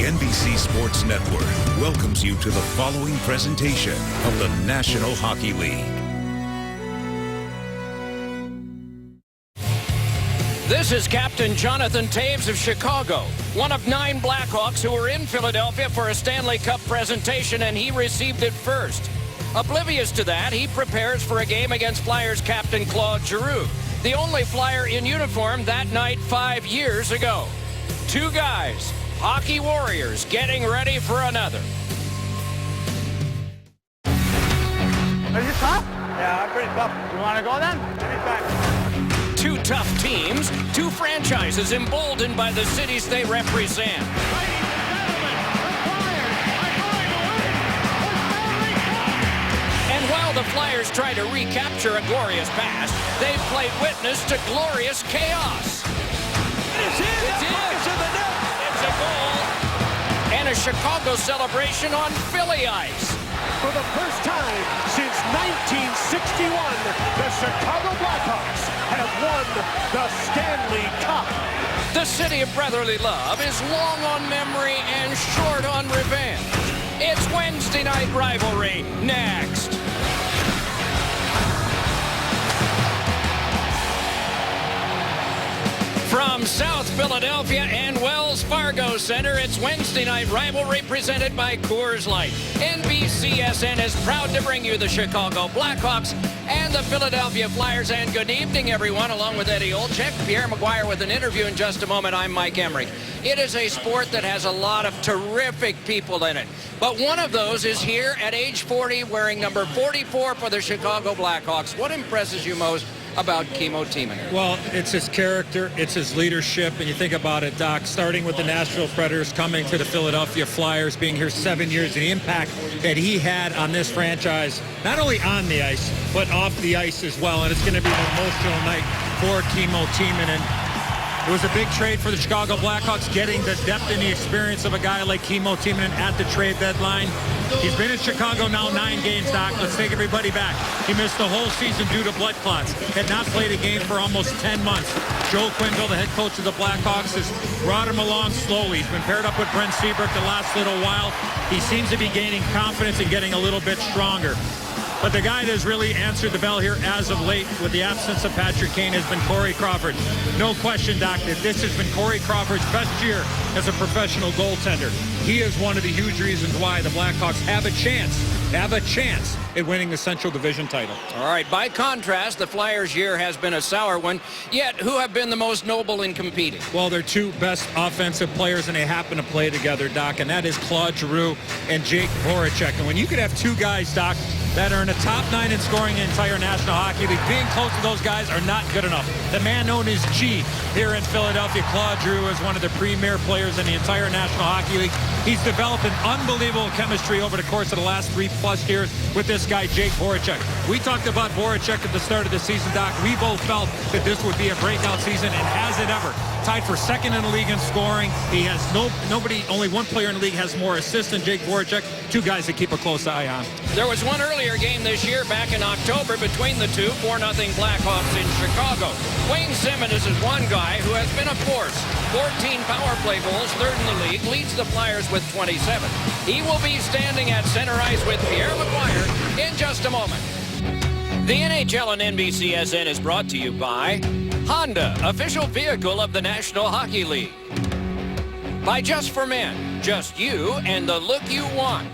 NBC Sports Network welcomes you to the following presentation of the National Hockey League. This is Captain Jonathan Toews of Chicago, one of 9 Blackhawks who were in Philadelphia for a Stanley Cup presentation, and he received it first. Oblivious to that, he prepares for a game against Flyers captain Claude Giroux, the only Flyer in uniform that night 5 years ago. 2 guys, hockey warriors, getting ready for another. Are you tough? Yeah, I'm pretty tough. You want to go then? Anytime. 2 tough teams, 2 franchises emboldened by the cities they represent. Ladies and gentlemen, the Flyers are going to win the Stanley Cup! And while the Flyers try to recapture a glorious past, they've played witness to glorious chaos. It's in! It's in! It's in the net! It's a goal! And a Chicago celebration on Philly ice. For the first time since 1961, the Chicago Blackhawks have won the Stanley Cup. The city of brotherly love is long on memory and short on revenge. It's Wednesday night rivalry next. From South Philadelphia and Wells Fargo Center, it's Wednesday night rivalry presented by Coors Light. NBCSN is proud to bring you the Chicago Blackhawks and the Philadelphia Flyers. And good evening, everyone, along with Eddie Olczyk, Pierre McGuire with an interview in just a moment. I'm Mike Emmerich. It is a sport that has a lot of terrific people in it. But one of those is here at age 40, wearing number 44 for the Chicago Blackhawks. What impresses you most about Kimmo Timonen? Well, it's his character, it's his leadership, and you think about it, Doc, starting with the Nashville Predators, coming to the Philadelphia Flyers, being here 7 years, and the impact that he had on this franchise, not only on the ice, but off the ice as well, and it's going to be an emotional night for Kimmo Timonen. It was a big trade for the Chicago Blackhawks, getting the depth and the experience of a guy like Kimmo Timonen at the trade deadline. He's been in Chicago now 9 games, Doc. Let's take everybody back. He missed the whole season due to blood clots. Had not played a game for almost 10 months. Joe Quenneville, the head coach of the Blackhawks, has brought him along slowly. He's been paired up with Brent Seabrook the last little while. He seems to be gaining confidence and getting a little bit stronger. But the guy that has really answered the bell here as of late with the absence of Patrick Kane has been Corey Crawford. No question, Doc, that this has been Corey Crawford's best year as a professional goaltender. He is one of the huge reasons why the Blackhawks have a chance at winning the Central Division title. All right, by contrast, the Flyers' year has been a sour one, yet who have been the most noble in competing? Well, they're 2 best offensive players, and they happen to play together, Doc, and that is Claude Giroux and Jake Voracek. And when you could have 2 guys, Doc, that are in the top 9 in scoring in the entire National Hockey League, being close to those guys are not good enough. The man known as G here in Philadelphia, Claude Giroux, is one of the premier players in the entire National Hockey League. He's developed an unbelievable chemistry over the course of the last 3+ years with this guy, Jake Voracek. We talked about Voracek at the start of the season, Doc. We both felt that this would be a breakout season, and has it ever. Tied for 2nd in the league in scoring. He has only one player in the league has more assists than Jake Voracek. 2 guys to keep a close eye on. There was one earlier game this year back in October between the 2, 4-0 Blackhawks in Chicago. Wayne Simmonds is one guy who has been a force. 14 power play goals, 3rd in the league, leads the Flyers with 27. He will be standing at center ice with Pierre McGuire in just a moment. The NHL on NBCSN is brought to you by Honda, official vehicle of the National Hockey League. By Just for Men, just you and the look you want.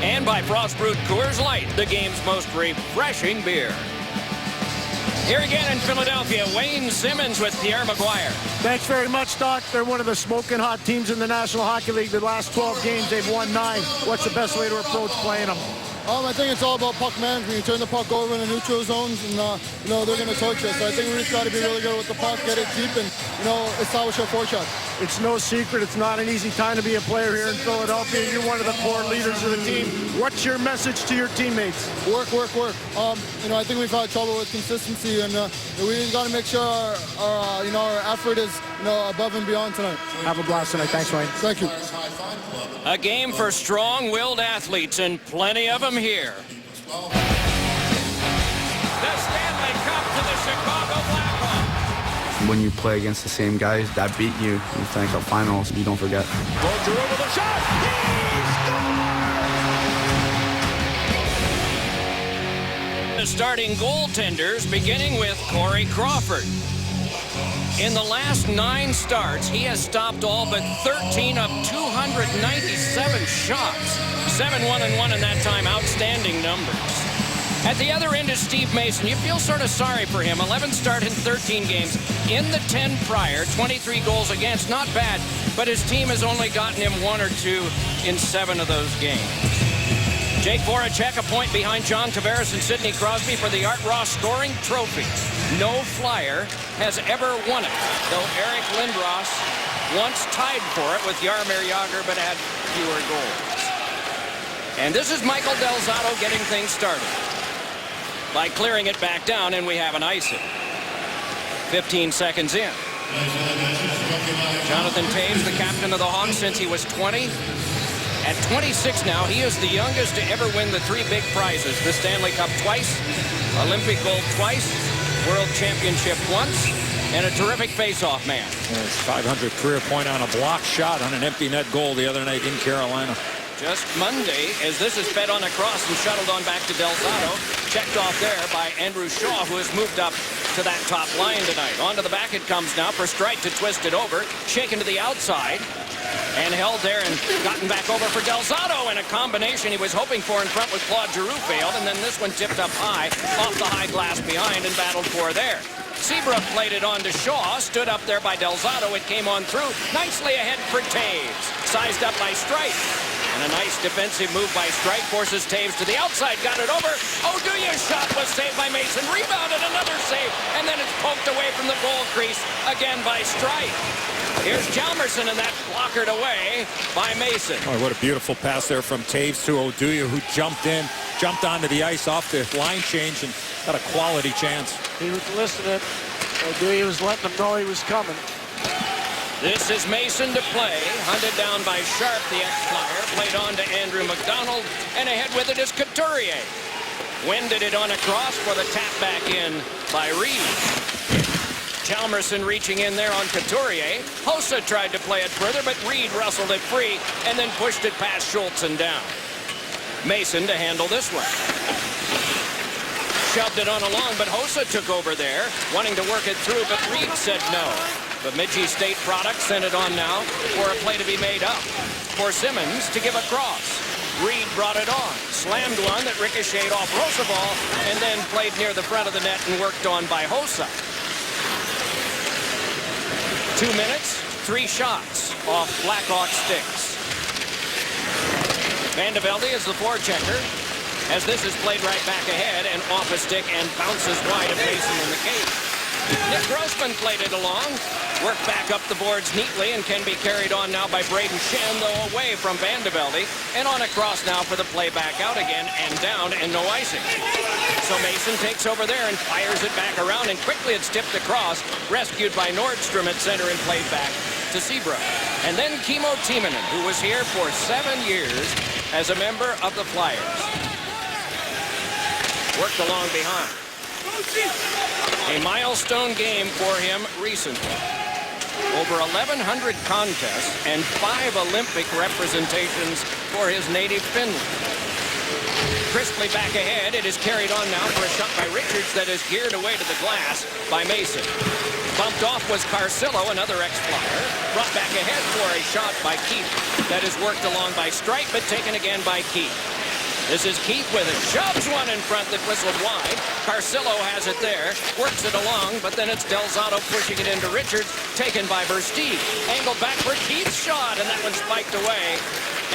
And by Frost Brewed Coors Light, the game's most refreshing beer. Here again in Philadelphia, Wayne Simmonds with Pierre McGuire. Thanks very much, Doc. They're one of the smoking hot teams in the National Hockey League. The last 12 games, they've won 9. What's the best way to approach playing them? I think it's all about puck management. You turn the puck over in the neutral zones, and they're going to torch us. So I think we just got to be really good with the puck, get it deep, and establish our forecheck. It's no secret. It's not an easy time to be a player here in Philadelphia. You're one of the core leaders of the team. What's your message to your teammates? Work, work, work. I think we've had trouble with consistency, and we got to make sure our effort is above and beyond tonight. Have a blast tonight. Thanks, Wayne. Thank you. A game for strong-willed athletes, and plenty of them here. The Stanley Cup to the Chicago Blackhawks. when you play against the same guys that beat you in the Stanley Cup Finals, you don't forget. Giroux with a shot. The starting goaltenders, beginning with Corey Crawford. In the last 9 starts, he has stopped all but 13 of 297 shots. 7-1-1 in that time. Outstanding numbers. At the other end is Steve Mason. You feel sort of sorry for him. 11 start in 13 games. In the 10 prior, 23 goals against. Not bad, but his team has only gotten him 1 or 2 in 7 of those games. Jake Voracek a point behind John Tavares and Sidney Crosby for the Art Ross scoring trophy. No Flyer has ever won it, though Eric Lindros once tied for it with Jaromir Jagr, but had fewer goals. And this is Michael Del Zotto getting things started by clearing it back down, and we have an icing. 15 seconds in. Jonathan Toews, the captain of the Hawks since he was 20. At 26 now, he is the youngest to ever win the 3 big prizes. The Stanley Cup twice, Olympic gold twice, World Championship once, and a terrific face-off man. His 500th career point on a block shot on an empty net goal the other night in Carolina. Just Monday, as this is fed on across and shuttled on back to Del Zotto. Checked off there by Andrew Shaw, who has moved up to that top line tonight. Onto the back it comes now for Streit to twist it over. Shaken to the outside. And held there and gotten back over for Del Zotto. And a combination he was hoping for in front with Claude Giroux failed. And then this one tipped up high off the high glass behind and battled for there. Seabrook played it on to Shaw. Stood up there by Del Zotto. It came on through. Nicely ahead for Toews. Sized up by Streit. And a nice defensive move by Streit forces Toews to the outside. Got it over. Oduya's shot was saved by Mason. Rebounded, another save. And then it's poked away from the goal crease again by Streit. Here's Hjalmarsson, and that's blockered away by Mason. Oh, what a beautiful pass there from Toews to Oduya, who jumped onto the ice off the line change and got a quality chance. He was listening. Oduya was letting him know he was coming. This is Mason to play. Hunted down by Sharp, the ex-Flyer. Played on to Andrew McDonald. And ahead with it is Couturier. Winded it on across for the tap back in by Reed. Hjalmarsson reaching in there on Couturier. Hossa tried to play it further, but Reed wrestled it free and then pushed it past Schultz and down. Mason to handle this one. Shoved it on along, but Hossa took over there, wanting to work it through, but Reed said no. Bemidji State product sent it on now for a play to be made up. For Simmons to give a cross. Reed brought it on. Slammed one that ricocheted off Roosevelt and then played near the front of the net and worked on by Hossa. 2 minutes, 3 shots off Blackhawk sticks. Van de Velde is the forechecker as this is played right back ahead and off a stick and bounces wide of Mason in the cage. Nick Grossman played it along, worked back up the boards neatly and can be carried on now by Braden Shen, though away from Van de Velde, and on across now for the play back out again and down and no icing. So Mason takes over there and fires it back around, and quickly it's tipped across, rescued by Nordstrom at center and played back to Seabrook. And then Kimmo Timonen, who was here for 7 years as a member of the Flyers. Worked along behind. A milestone game for him recently. Over 1,100 contests and 5 Olympic representations for his native Finland. Crisply back ahead, it is carried on now for a shot by Richards that is geared away to the glass by Mason. Bumped off was Carcillo, another ex-Flyer. Brought back ahead for a shot by Keith that is worked along by Streit, but taken again by Keith. This is Keith with it. Shoves one in front that whistled wide. Carcillo has it there. Works it along, but then it's Del Zotto pushing it into Richards. Taken by Versteeg. Angled back for Keith's shot, and that one spiked away.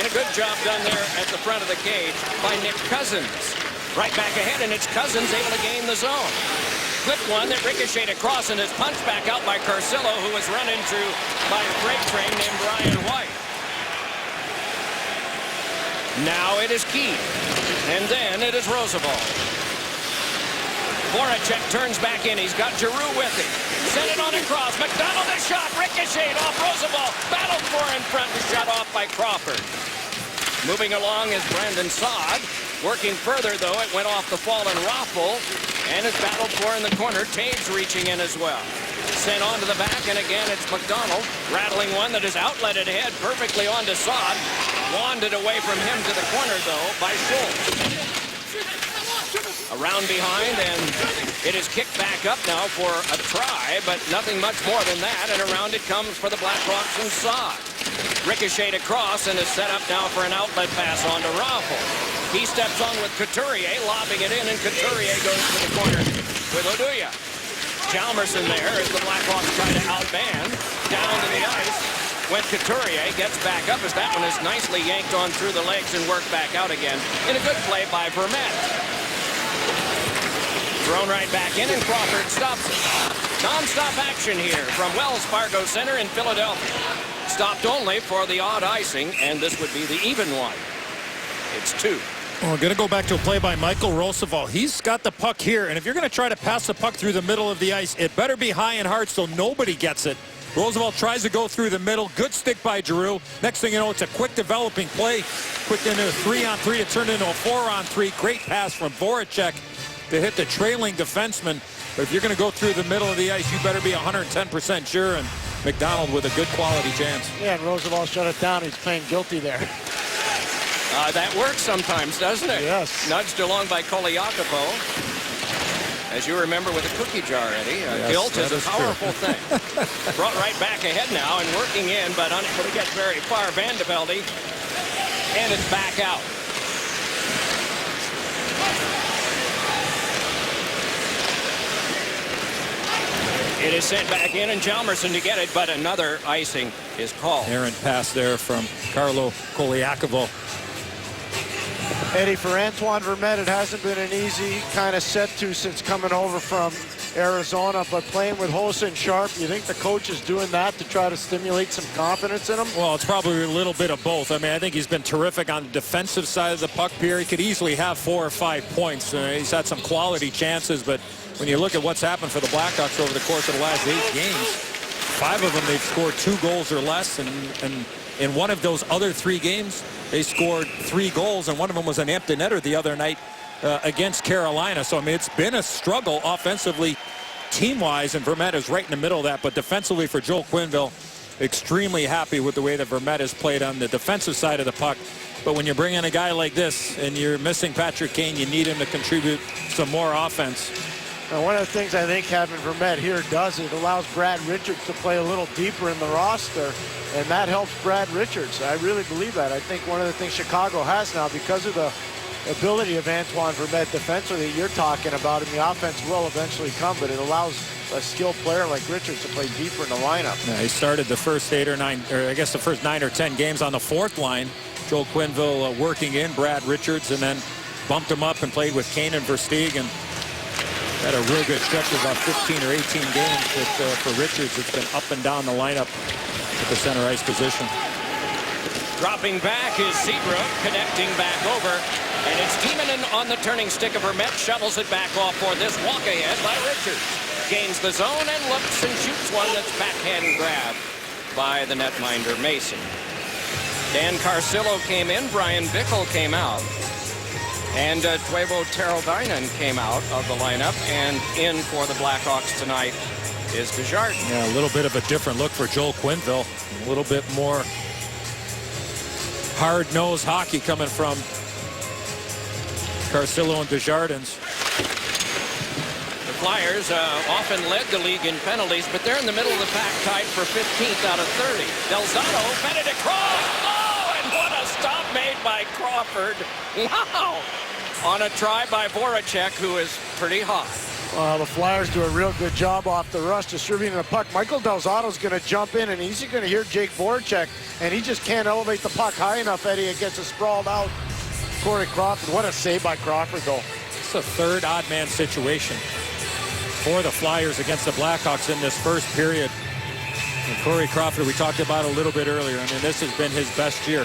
And a good job done there at the front of the cage by Nick Cousins. Right back ahead, and it's Cousins able to gain the zone. Clipped one that ricocheted across and is punched back out by Carcillo, who was run into by a freight train named Brian White. Now it is Keith, and then it is Roosevelt. Voracek turns back in. He's got Giroux with him. Sent it on across. McDonald a shot. Ricocheted off Roosevelt. Battled for in front and shut off by Crawford. Moving along is Brandon Saad. Working further, though, it went off the fallen Raffle, and is battled for in the corner. Toews reaching in as well. sent onto the back, and again it's McDonald rattling one that is outletted ahead perfectly onto Saad. Wanded away from him to the corner, though, by Schultz. Around behind, and it is kicked back up now for a try, but nothing much more than that, and around it comes for the Blackhawks and Saad. Ricocheted across and is set up now for an outlet pass onto Raffl. He steps on with Couturier, lobbing it in, and Couturier goes to the corner with Oduya. Chalmerson there as the Blackhawks try to outman. Down to the ice when Couturier gets back up as that one is nicely yanked on through the legs and worked back out again in a good play by Vermette. Thrown right back in, and Crawford stops it. Non-stop action here from Wells Fargo Center in Philadelphia. Stopped only for the odd icing, and this would be the even one. It's 2. Well, we're going to go back to a play by Michael Roosevelt. He's got the puck here, and if you're going to try to pass the puck through the middle of the ice, it better be high and hard so nobody gets it. Roosevelt tries to go through the middle. Good stick by Giroux. Next thing you know, it's a quick developing play. Quick into a 3-on-3 to turn into a 4-on-3. Great pass from Voracek to hit the trailing defenseman. But if you're going to go through the middle of the ice, you better be 110% sure. And McDonald with a good quality chance. Yeah, and Roosevelt shut it down. He's playing guilty there. That works sometimes, doesn't it? Yes. Nudged along by Koliakovo. As you remember with a cookie jar, Eddie, guilt is a powerful thing. Brought right back ahead now and working in, but unable to get very far. Vandevelde, and it's back out. It is sent back in, and Chalmerson to get it, but another icing is called. Errant pass there from Carlo Koliakovo. Eddie, for Antoine Vermette, it hasn't been an easy kind of set to since coming over from Arizona, but playing with Hossa and Sharp, you think the coach is doing that to try to stimulate some confidence in him? Well, it's probably a little bit of both. I mean, I think he's been terrific on the defensive side of the puck here. He could easily have 4 or 5 points. He's had some quality chances, but when you look at what's happened for the Blackhawks over the course of the last 8 games, 5 of them they've scored 2 goals or less, and in one of those other 3 games, they scored 3 goals, and one of them was an empty netter the other night against Carolina. So, I mean, it's been a struggle offensively, team-wise, and Vermette is right in the middle of that. But defensively for Joel Quenneville, extremely happy with the way that Vermette has played on the defensive side of the puck. But when you bring in a guy like this and you're missing Patrick Kane, you need him to contribute some more offense. Now, one of the things I think having Vermette here does, it allows Brad Richards to play a little deeper in the roster, and that helps Brad Richards. I really believe that. I think one of the things Chicago has now, because of the ability of Antoine Vermette defensively that you're talking about, and the offense will eventually come, but it allows a skilled player like Richards to play deeper in the lineup. Yeah, he started the first 8 or 9, or I guess the first 9 or 10 games on the 4th line. Joel Quenneville working in Brad Richards, and then bumped him up and played with Kane and Versteeg, and had a real good stretch of about 15 or 18 games for Richards. It's been up and down the lineup at the center ice position. Dropping back is Seabrook, connecting back over, and it's Timonen on the turning stick of Vermette, shovels it back off for this walk ahead by Richards. Gains the zone and looks and shoots one that's backhand grab by the netminder Mason. Dan Carcillo came in, Brian Bickle came out, and Teuvo Teravainen came out of the lineup, and in for the Blackhawks tonight is Desjardins. Yeah, a little bit of a different look for Joel Quenneville. A little bit more hard-nosed hockey coming from Carcillo and Desjardins. The Flyers often led the league in penalties, but they're in the middle of the pack, tied for 15th out of 30. Delzato fed it across. Oh, and what a stop made by Crawford. Wow. On a try by Voracek, who is pretty hot. The Flyers do a real good job off the rush distributing the puck. Michael Delzato's going to jump in, and he's going to hear Jake Voracek, and he just can't elevate the puck high enough, Eddie. It gets it sprawled out. Corey Crawford, what a save by Crawford, though. It's a third odd man situation for the Flyers against the Blackhawks in this first period. And Corey Crawford, we talked about a little bit earlier. I mean, this has been his best year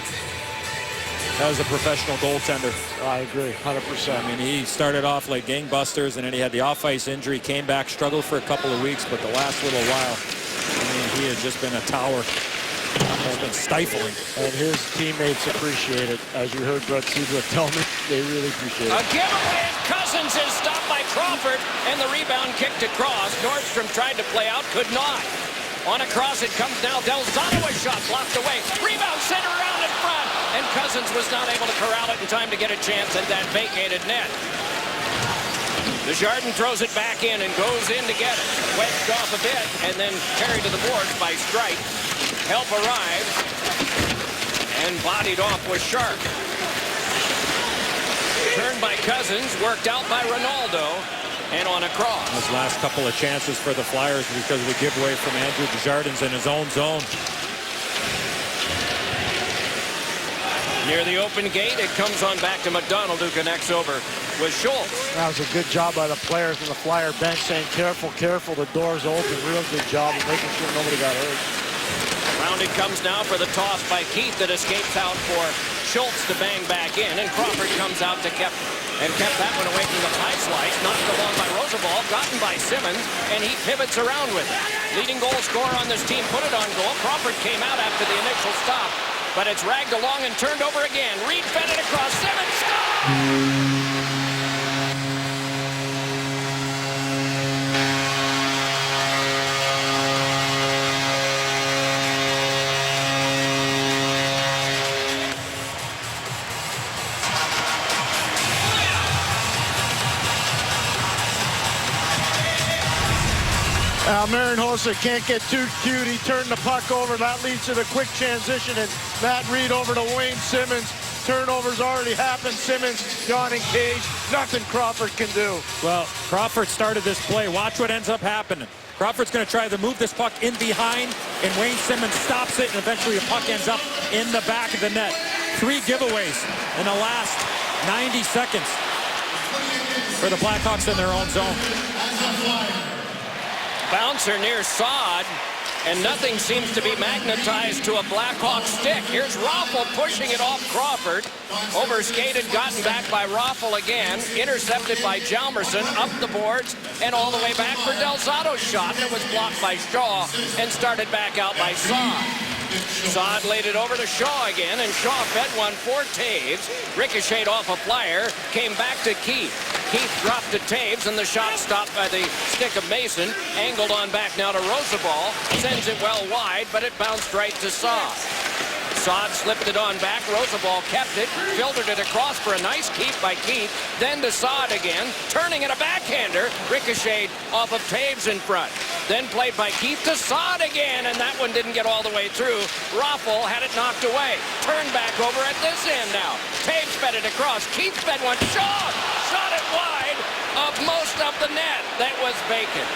as a professional goaltender. I agree, 100%. I mean, he started off like gangbusters, and then he had the off-ice injury, came back, struggled for a couple of weeks, but the last little while, I mean, he has just been a tower. He's been stifling. And his teammates appreciate it. As you heard Brett Seabrook tell me, they really appreciate it. A giveaway is Cousins. Cousins is stopped by Crawford, and the rebound kicked across. Nordstrom tried to play out, could not. On a cross it comes now. Del Zotto, a shot blocked away. Rebound sent around in front, and Cousins was not able to corral it in time to get a chance at that vacated net. Desjardins throws it back in and goes in to get it. Wedged off a bit and then carried to the boards by Strite. Help arrives and bodied off with Sharp. Turned by Cousins, worked out by Ronaldo, and on a cross. Those last couple of chances for the Flyers because of the giveaway from Andrew Desjardins in his own zone. Near the open gate, it comes on back to McDonald, who connects over with Schultz. That was a good job by the players on the Flyer bench saying, careful, careful, the door's open. Real good job of making sure nobody got hurt. Round it comes now for the toss by Keith that escapes out for Schultz to bang back in, and Crawford comes out to kept that one away from the pie slice. Knocked along by Roosevelt, gotten by Simmons, and he pivots around with it. Leading goal scorer on this team put it on goal. Crawford came out after the initial stop, but it's ragged along and turned over again. Reed fed it across. Simmons scores! Marin Hossa can't get too cute. He turned the puck over. That leads to the quick transition, and Matt Reed over to Wayne Simmons. Turnovers already happened. Simmons, John and Cage. Nothing Crawford can do. Well, Crawford started this play. Watch what ends up happening. Crawford's going to try to move this puck in behind, and Wayne Simmons stops it, and eventually the puck ends up in the back of the net. 3 giveaways in the last 90 seconds for the Blackhawks in their own zone. Bouncer near Saad, and nothing seems to be magnetized to a Blackhawk stick. Here's Raffl pushing it off Crawford. Overskated, gotten back by Raffl again. Intercepted by Hjalmarsson, up the boards, and all the way back for Del Zotto's shot. And it was blocked by Shaw and started back out by Saad. Saad laid it over to Shaw again, and Shaw fed one for Taves. Ricocheted off a Flyer, came back to Keith. Keith dropped to Taves, and the shot stopped by the stick of Mason. Angled on back now to Roosevelt. Sends it well wide, but it bounced right to Saad. Saad slipped it on back. Roosevelt kept it, filtered it across for a nice keep by Keith. Then to Saad again, turning it a backhander. Ricocheted off of Taves in front. Then played by Keith to Saad again, and that one didn't get all the way through. Raffl had it knocked away. Turned back over at this end now. Taves fed it across. Keith fed one. Shaw shot it wide of most of the net that was vacant.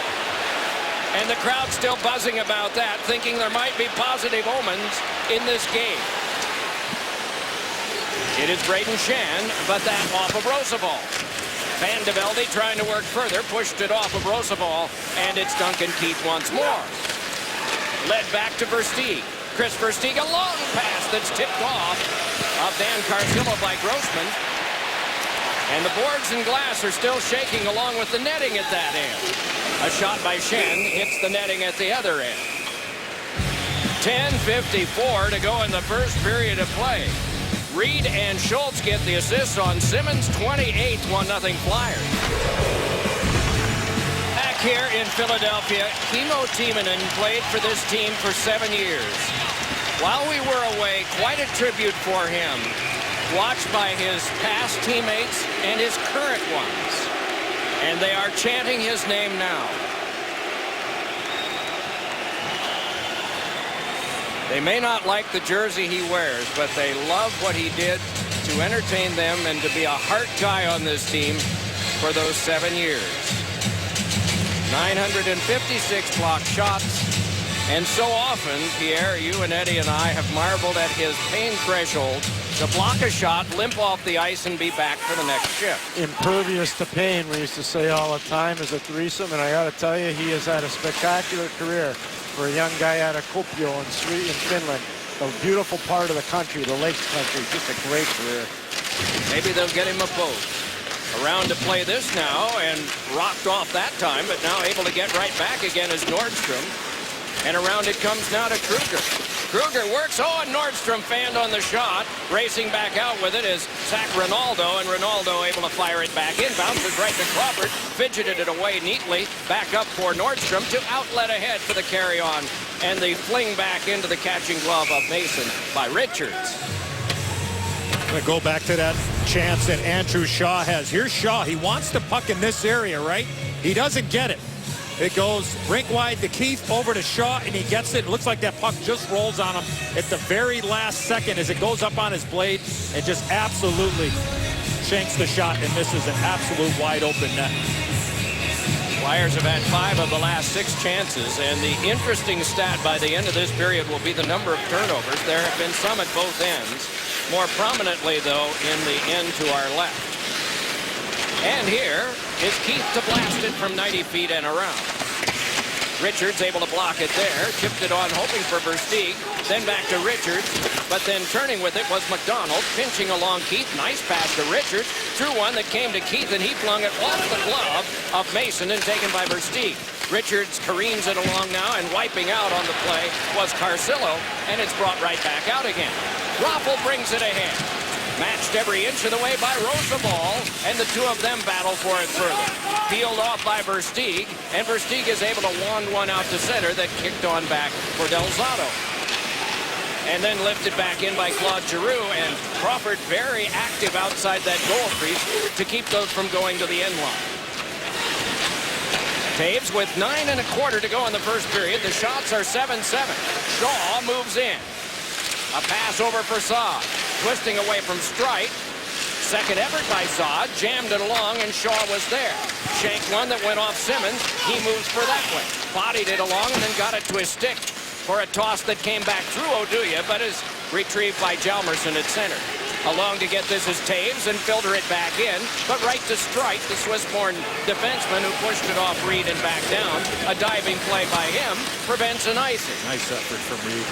And the crowd still buzzing about that, thinking there might be positive omens in this game. It is Braden Shen, but that off of Roosevelt. Van de Velde trying to work further, pushed it off of Roosevelt, and it's Duncan Keith once more. Led back to Versteeg. Chris Versteeg, a long pass that's tipped off of Dan Carcillo by Grossman. And the boards and glass are still shaking along with the netting at that end. A shot by Shen hits the netting at the other end. 10:54 to go in the first period of play. Reed and Schultz get the assists on Simmons. 28th, 1-0 Flyers. Back here in Philadelphia, Kimmo Timonen played for this team for 7 years. While we were away, quite a tribute for him, watched by his past teammates and his current ones. And they are chanting his name now. They may not like the jersey he wears, but they love what he did to entertain them and to be a heart guy on this team for those 7 years. 956 blocked shots. And so often, Pierre, you and Eddie and I have marveled at his pain threshold to block a shot, limp off the ice, and be back for the next shift. Impervious to pain, we used to say all the time, as a threesome, and I got to tell you, he has had a spectacular career for a young guy out of Kuopio in Finland. A beautiful part of the country, the Lakes country. Just a great career. Maybe they'll get him a boat. Around to play this now, and rocked off that time, but now able to get right back again is Nordstrom. And around it comes now to Kruger. Kruger works. Oh, and Nordstrom fanned on the shot. Racing back out with it is Zach Ronaldo, and Ronaldo able to fire it back in. Bounces right to Crawford. Fidgeted it away neatly. Back up for Nordstrom to outlet ahead for the carry-on. And the fling back into the catching glove of Mason by Richards. I'm going to go back to that chance that Andrew Shaw has. Here's Shaw. He wants the puck in this area, right? He doesn't get it. It goes rink wide to Keith, over to Shaw, and he gets it. It looks like that puck just rolls on him at the very last second as it goes up on his blade and just absolutely shanks the shot and misses an absolute wide open net. Flyers have had 5 of the last 6 chances, and the interesting stat by the end of this period will be the number of turnovers. There have been some at both ends, more prominently, though, in the end to our left. And here is Keith to blast it from 90 feet and around. Richards able to block it there, chipped it on, hoping for Versteeg, then back to Richards, but then turning with it was McDonald, pinching along Keith. Nice pass to Richards, threw one that came to Keith, and he flung it off the glove of Mason and taken by Versteeg. Richards careens it along now, and wiping out on the play was Carcillo, and it's brought right back out again. Raffl brings it ahead. Matched every inch of the way by Rosabal, and the two of them battle for it further. Peeled off by Versteeg, and Versteeg is able to wand one out to center that kicked on back for Del Zotto. And then lifted back in by Claude Giroux, and Crawford very active outside that goal crease to keep those from going to the end line. Taves with 9 1/4 to go in the first period. The shots are 7-7. Shaw moves in. A pass over for Saad. Twisting away from Streit. Second effort by Saad. Jammed it along, and Shaw was there. Shanked one that went off Simmons. He moves for that way. Bodied it along and then got it to his stick for a toss that came back through Oduya, but is retrieved by Hjalmarsson at center. Along to get this is Taves and filter it back in, but right to Streit, the Swiss-born defenseman who pushed it off Reed and back down. A diving play by him prevents an icing. Nice effort from Reed.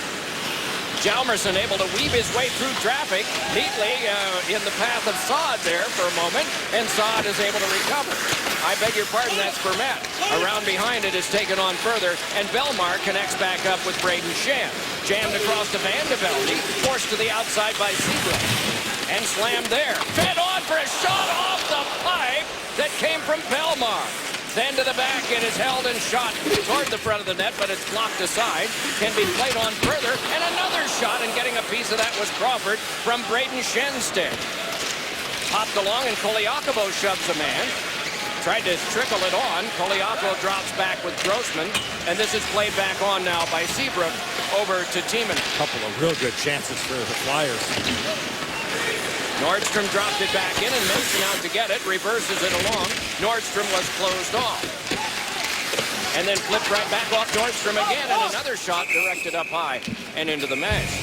Hjalmarsson able to weave his way through traffic neatly in the path of Saad there for a moment, and Saad is able to recover. I beg your pardon, that's Vermette. Around behind it is taken on further, and Belmar connects back up with Braden Shen. Jammed across to Van de Velde, forced to the outside by Seabrook. And slammed there. Fed on for a shot off the pipe that came from Belmar. Then to the back, it is held and shot toward the front of the net, but it's blocked aside. Can be played on further, and another shot, and getting a piece of that was Crawford from Braden Shenstead. Popped along, and Koliakovo shoves a man. Tried to trickle it on. Koliakovo drops back with Grossman, and this is played back on now by Seabrook over to Tiemann. A couple of real good chances for the Flyers. Nordstrom dropped it back in, and Mason out to get it, reverses it along. Nordstrom was closed off. And then flipped right back off Nordstrom again, and another shot directed up high and into the mesh.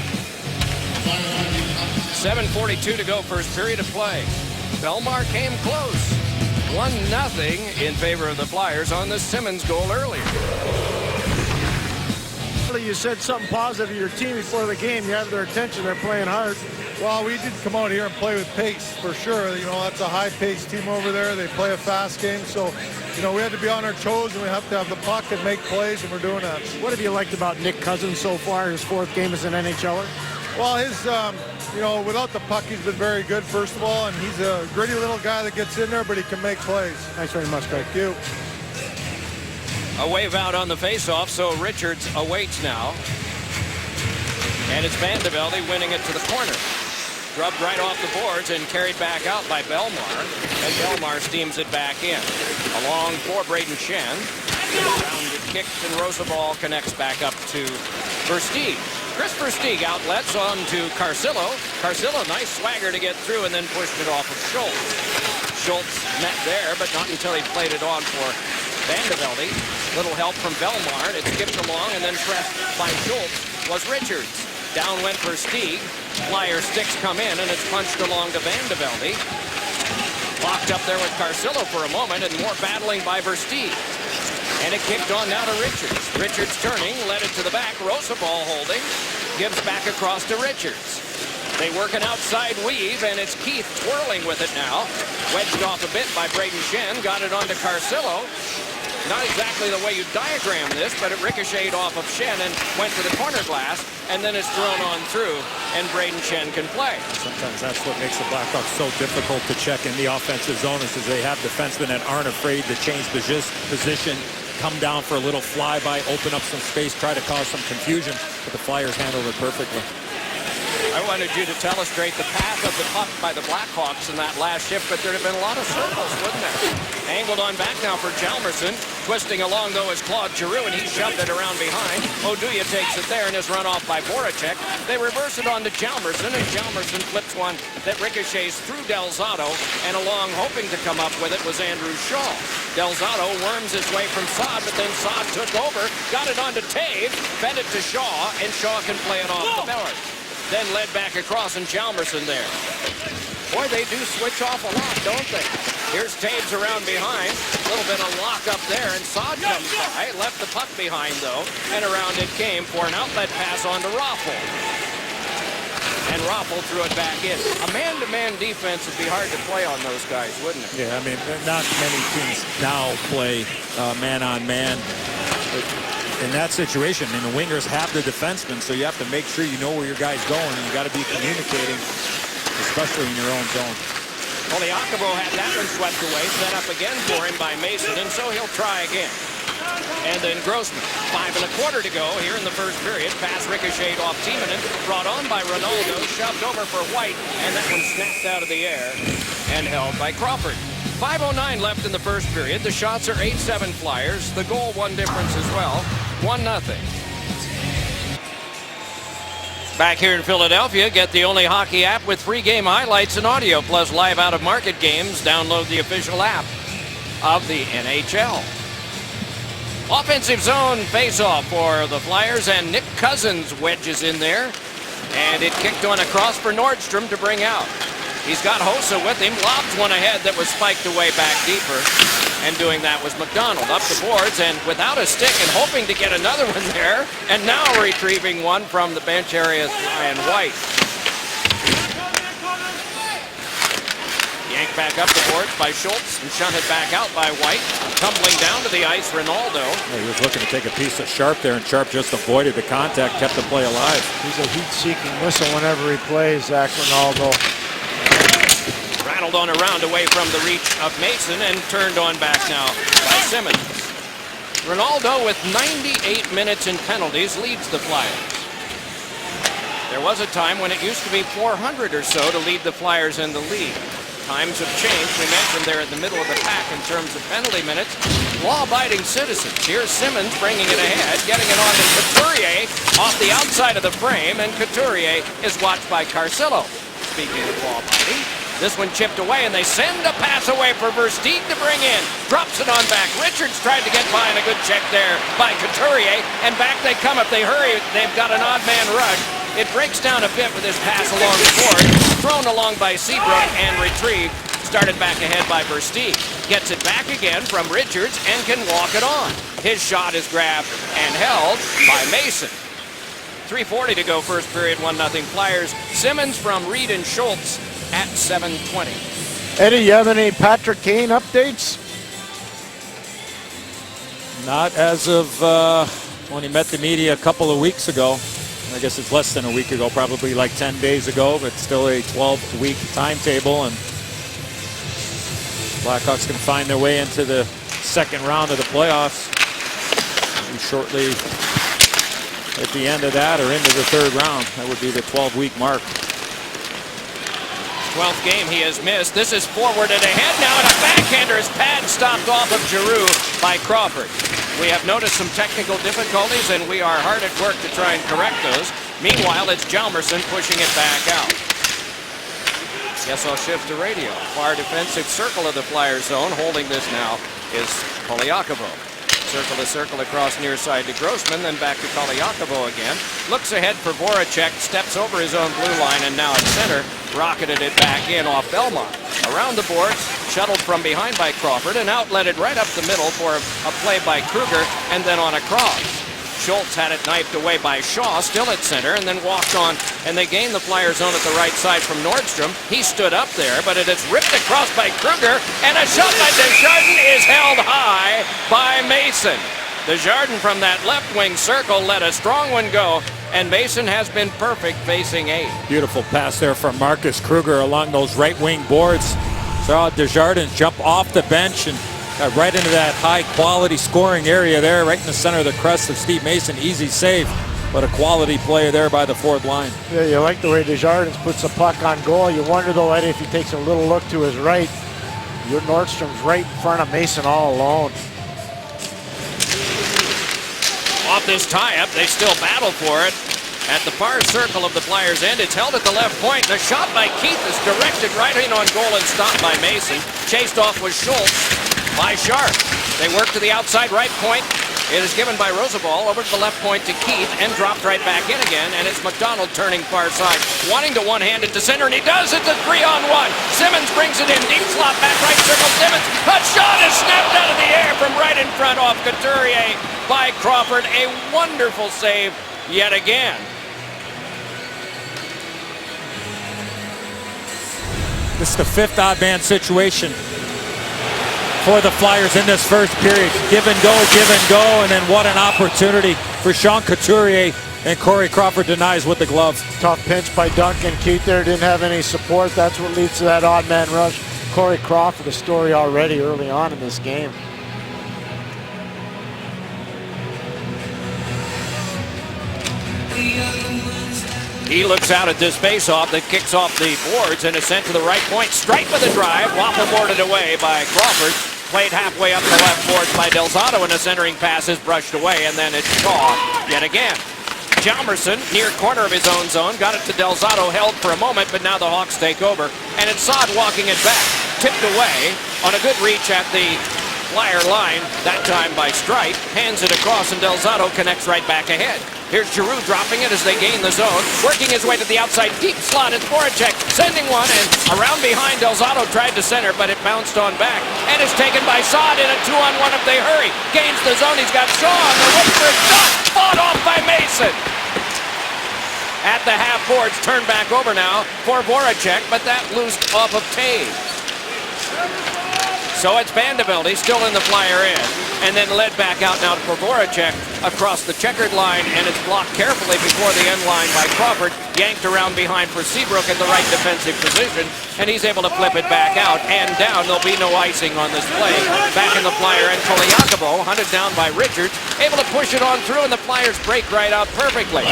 7:42 to go, first period of play. Belmar came close. 1-0 in favor of the Flyers on the Simmons goal earlier. You said something positive of your team before the game. You have their attention. They're playing hard. Well, we did come out here and play with pace, for sure. You know, that's a high-paced team over there. They play a fast game, so, you know, we had to be on our toes, and we have to have the puck and make plays, and we're doing that. What have you liked about Nick Cousins so far, his 4th game as an NHLer? Well, his, you know, without the puck, he's been very good, first of all, and he's a gritty little guy that gets in there, but he can make plays. Thanks very much, Greg. Thank you. A wave out on the faceoff, so Richards awaits now. And it's Van de Velde winning it to the corner. Rubbed right off the boards and carried back out by Belmar. And Belmar steams it back in. Along for Braden Shen. Around it kicked, and Rosabal connects back up to Versteeg. Chris Versteeg outlets on to Carcillo. Carcillo, nice swagger to get through, and then pushed it off of Schultz. Schultz met there, but not until he played it on for Van de Velde. Little help from Belmar. It skipped along, and then pressed by Schultz was Richards. Down went Versteeg. Flyer sticks come in, and it's punched along to Van de Velde. Locked up there with Carcillo for a moment, and more battling by Versteeg. And it kicked on now to Richards. Richards turning, led it to the back. Rosabal holding. Gives back across to Richards. They work an outside weave, and it's Keith twirling with it now. Wedged off a bit by Braden Shen. Got it onto Carcillo. Not exactly the way you diagram this, but it ricocheted off of Schenn and went to the corner glass, and then it's thrown on through, and Braden Schenn can play. Sometimes that's what makes the Blackhawks so difficult to check in the offensive zone, is they have defensemen that aren't afraid to change position, come down for a little flyby, open up some space, try to cause some confusion, but the Flyers handled it perfectly. I wanted you to illustrate the path of the puck by the Blackhawks in that last shift, but there'd have been a lot of circles, wouldn't there? Angled on back now for Hjalmarsson. Twisting along, though, is Claude Giroux, and he shoved it around behind. Oduya takes it there and is run off by Voracek. They reverse it on to Hjalmarsson, and Hjalmarsson flips one that ricochets through Del Zotto, and along hoping to come up with it was Andrew Shaw. Del Zotto worms his way from Saad, but then Saad took over, got it onto Taves, fed it to Shaw, and Shaw can play it off the Millers. Then led back across, and Hjalmarsson there. Boy, they do switch off a lot, don't they? Here's Taves around behind. A little bit of lock up there, and Saad comes by. Left the puck behind, though, and around it came for an outlet pass on to Raffl. And Raffl threw it back in. A man-to-man defense would be hard to play on those guys, wouldn't it? Yeah, I mean, not many teams now play man-on-man. In that situation, I mean, the wingers have the defensemen, so you have to make sure you know where your guy's going, and you got to be communicating, especially in your own zone. Poliakovo had that one swept away, set up again for him by Mason, and so he'll try again. And then Grossman, 5.25 to go here in the first period. Pass ricocheted off Timonen, brought on by Ronaldo, shoved over for White, and that one snapped out of the air and held by Crawford. 5:09 left in the first period. The shots are 8-7 Flyers. The goal, one difference as well. 1-0. Back here in Philadelphia, get the only hockey app with free game highlights and audio, plus live out-of-market games. Download the official app of the NHL. Offensive zone face-off for the Flyers, and Nick Cousins wedges in there. And it kicked on across for Nordstrom to bring out. He's got Hossa with him, lobs one ahead that was spiked away back deeper. And doing that was McDonald up the boards and without a stick and hoping to get another one there. And now retrieving one from the bench area, Ryan White. Yanked back up the boards by Schultz and shunted back out by White. Tumbling down to the ice, Ronaldo. He was looking to take a piece of Sharp there, and Sharp just avoided the contact, kept the play alive. He's a heat-seeking missile whenever he plays, Zach Ronaldo. Rattled on around away from the reach of Mason and turned on back now by Simmons. Ronaldo with 98 minutes in penalties leads the Flyers. There was a time when it used to be 400 or so to lead the Flyers in the league. Times have changed. We mentioned they're in the middle of the pack in terms of penalty minutes. Law-abiding citizens. Here's Simmons bringing it ahead, getting it on to Couturier off the outside of the frame, and Couturier is watched by Carcillo. Speaking of law-abiding, this one chipped away, and they send a pass away for Versteeg to bring in. Drops it on back. Richards tried to get by, and a good check there by Couturier, and back they come. If they hurry, they've got an odd man rush. It breaks down a bit with this pass along the board. Thrown along by Seabrook and retrieved. Started back ahead by Versteeg. Gets it back again from Richards and can walk it on. His shot is grabbed and held by Mason. 3:40 to go first period, 1-0 Flyers. Simmons from Reed and Schultz at 7:20. Eddie, you have any Patrick Kane updates? Not as of when he met the media a couple of weeks ago. I guess it's less than a week ago, probably like 10 days ago, but still a 12-week timetable, and Blackhawks can find their way into the second round of the playoffs shortly at the end of that or into the third round. That would be the 12-week mark. 12th game he has missed. This is forwarded ahead now, and a backhander is pad stopped off of Giroux by Crawford. We have noticed some technical difficulties, and we are hard at work to try and correct those. Meanwhile, it's Hjalmarsson pushing it back out. Guess I'll shift to radio. Far defensive circle of the Flyers zone. Holding this now is Poliakovo. Circle to circle across near side to Grossman, then back to Poliakovo again. Looks ahead for Voracek, steps over his own blue line, and now at center, rocketed it back in off Belmont. Around the boards, shuttled from behind by Crawford, and outletted right up the middle for a play by Kruger, and then on a cross. Schultz had it knifed away by Shaw, still at center, and then walked on, and they gained the Flyer zone at the right side from Nordstrom. He stood up there, but it is ripped across by Kruger, and a shot by Desjardins is held high by Mason. Desjardins from that left wing circle let a strong one go, and Mason has been perfect facing 8. Beautiful pass there from Marcus Kruger along those right wing boards. Saw Desjardins jump off the bench and right into that high quality scoring area there, right in the center of the crest of Steve Mason. Easy save, but a quality play there by the fourth line. Yeah, you like the way Desjardins puts the puck on goal. You wonder though, Eddie, if he takes a little look to his right, your Nordstrom's right in front of Mason all alone. Off this tie-up, they still battle for it. At the far circle of the Flyers' end, it's held at the left point. The shot by Keith is directed right in on goal and stopped by Mason. Chased off with Schultz by Sharp. They work to the outside right point. It is given by Rosabal over to the left point to Keith and dropped right back in again. And it's McDonald turning far side, wanting to one-hand it to center, and he does. It's a 3-on-1. Simmons brings it in. Deep slot back right circle. Simmons. A shot is snapped out of the air from right in front off Couturier by Crawford. A wonderful save yet again. This is the fifth odd man situation for the Flyers in this first period. Give and go, and then what an opportunity for Sean Couturier, and Corey Crawford denies with the glove. Tough pinch by Duncan Keith there, didn't have any support. That's what leads to that odd man rush. Corey Crawford, a story already early on in this game. He looks out at this faceoff that kicks off the boards and is sent to the right point. Straight with a drive, waffle boarded away by Crawford. Played halfway up the left boards by Del Zotto, and a centering pass is brushed away, and then it's Shaw yet again. Hjalmarsson, near corner of his own zone, got it to Del Zotto, held for a moment, but now the Hawks take over. And it's Saad walking it back, tipped away on a good reach at the Flyer line, that time by Stripe. Hands it across, and Del Zotto connects right back ahead. Here's Giroux dropping it as they gain the zone, working his way to the outside deep slot. It's Voracek sending one, and around behind Del Zotto tried to center, but it bounced on back, and it's taken by Saad in a 2-on-1 if they hurry. Gains the zone. He's got Shaw on the way for a shot, fought off by Mason. At the half boards, turned back over now for Voracek, but that loosed off of Taves. So it's Vandevelde, he's still in the Flyer end, and then led back out now for Voracek across the checkered line, and it's blocked carefully before the end line by Crawford, yanked around behind for Seabrook at the right defensive position, and he's able to flip it back out and down. There'll be no icing on this play. Back in the Flyer end, Koliakovo, hunted down by Richards, able to push it on through, and the Flyers break right out perfectly.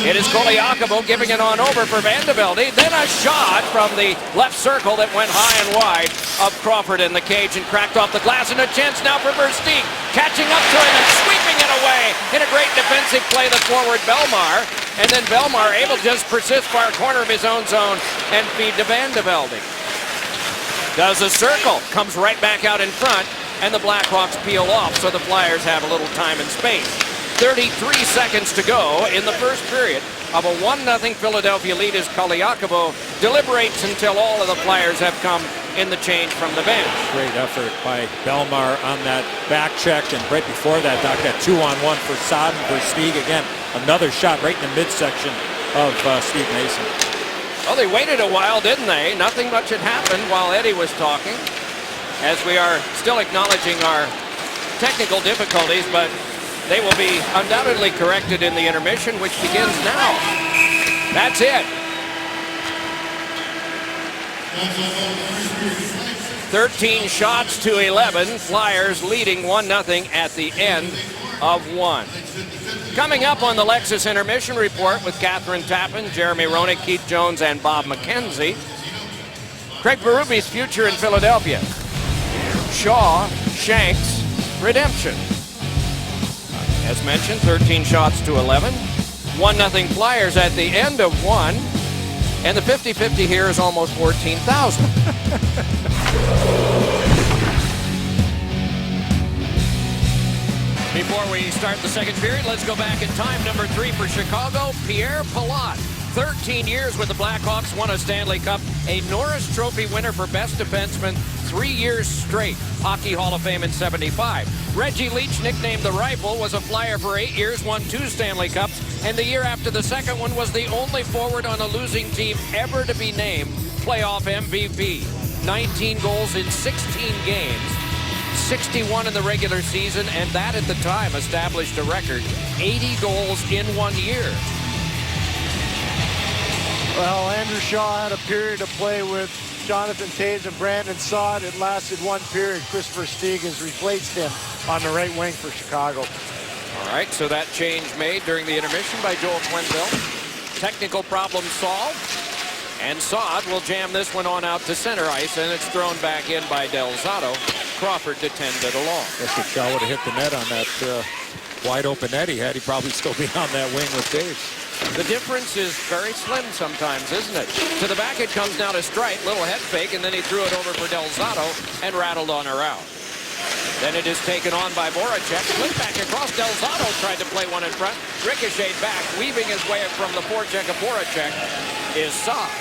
It is Koliakovo giving it on over for Vandevelde, then a shot from the left circle that went high and wide of Crawford in the cage and cracked off the glass, and a chance now for Versteeg, catching up to him and sweeping it away in a great defensive play, the forward Belmar, and then Belmar able to just persist far corner of his own zone and feed to Vandevelde. Does a circle, comes right back out in front, and the Blackhawks peel off, so the Flyers have a little time and space. 33 seconds to go in the first period of a 1-0 Philadelphia lead as Koliakovo deliberates until all of the Flyers have come in the change from the bench. Great effort by Belmar on that back check, and right before that, Doc, that 2-on-1 for Saad and Versteeg. Again, another shot right in the midsection of Steve Mason. Well, they waited a while, didn't they? Nothing much had happened while Eddie was talking, as we are still acknowledging our technical difficulties, but they will be undoubtedly corrected in the intermission, which begins now. That's it. 13 shots to 11. Flyers leading 1-0 at the end of one. Coming up on the Lexus Intermission Report with Catherine Tappan, Jeremy Roenick, Keith Jones, and Bob McKenzie. Craig Berube's future in Philadelphia. Shaw, Shanks, redemption. As mentioned, 13 shots to 11. 1-0 Flyers at the end of one. And the 50-50 here is almost 14,000. Before we start the second period, let's go back in time. Number 3 for Chicago, Pierre Palat. 13 years with the Blackhawks, won a Stanley Cup, a Norris Trophy winner for best defenseman 3 years straight. Hockey Hall of Fame in '75. Reggie Leach, nicknamed the Rifle, was a Flyer for 8 years, won 2 Stanley Cups, and the year after the second one was the only forward on a losing team ever to be named playoff MVP. 19 goals in 16 games. 61 in the regular season, and that at the time established a record 80 goals in 1 year. Well, Andrew Shaw had a period to play with Jonathan Toews and Brandon Saad. It lasted 1 period. Christopher Stevens replaced him on the right wing for Chicago. All right, so that change made during the intermission by Joel Quenneville. Technical problem solved. And Saad will jam this one on out to center ice, and it's thrown back in by Del Zotto. Crawford to tend it along. Guess if Shaw would have hit the net on that wide open net he had, he'd probably still be on that wing with Dave. The difference is very slim sometimes, isn't it? To the back it comes now to Streit, little head fake, and then he threw it over for Del Zotto and rattled on her out. Then it is taken on by Voracek. Flipped back across. Del Zotto tried to play one in front. Ricocheted back, weaving his way from the forecheck of Voracek is Saad.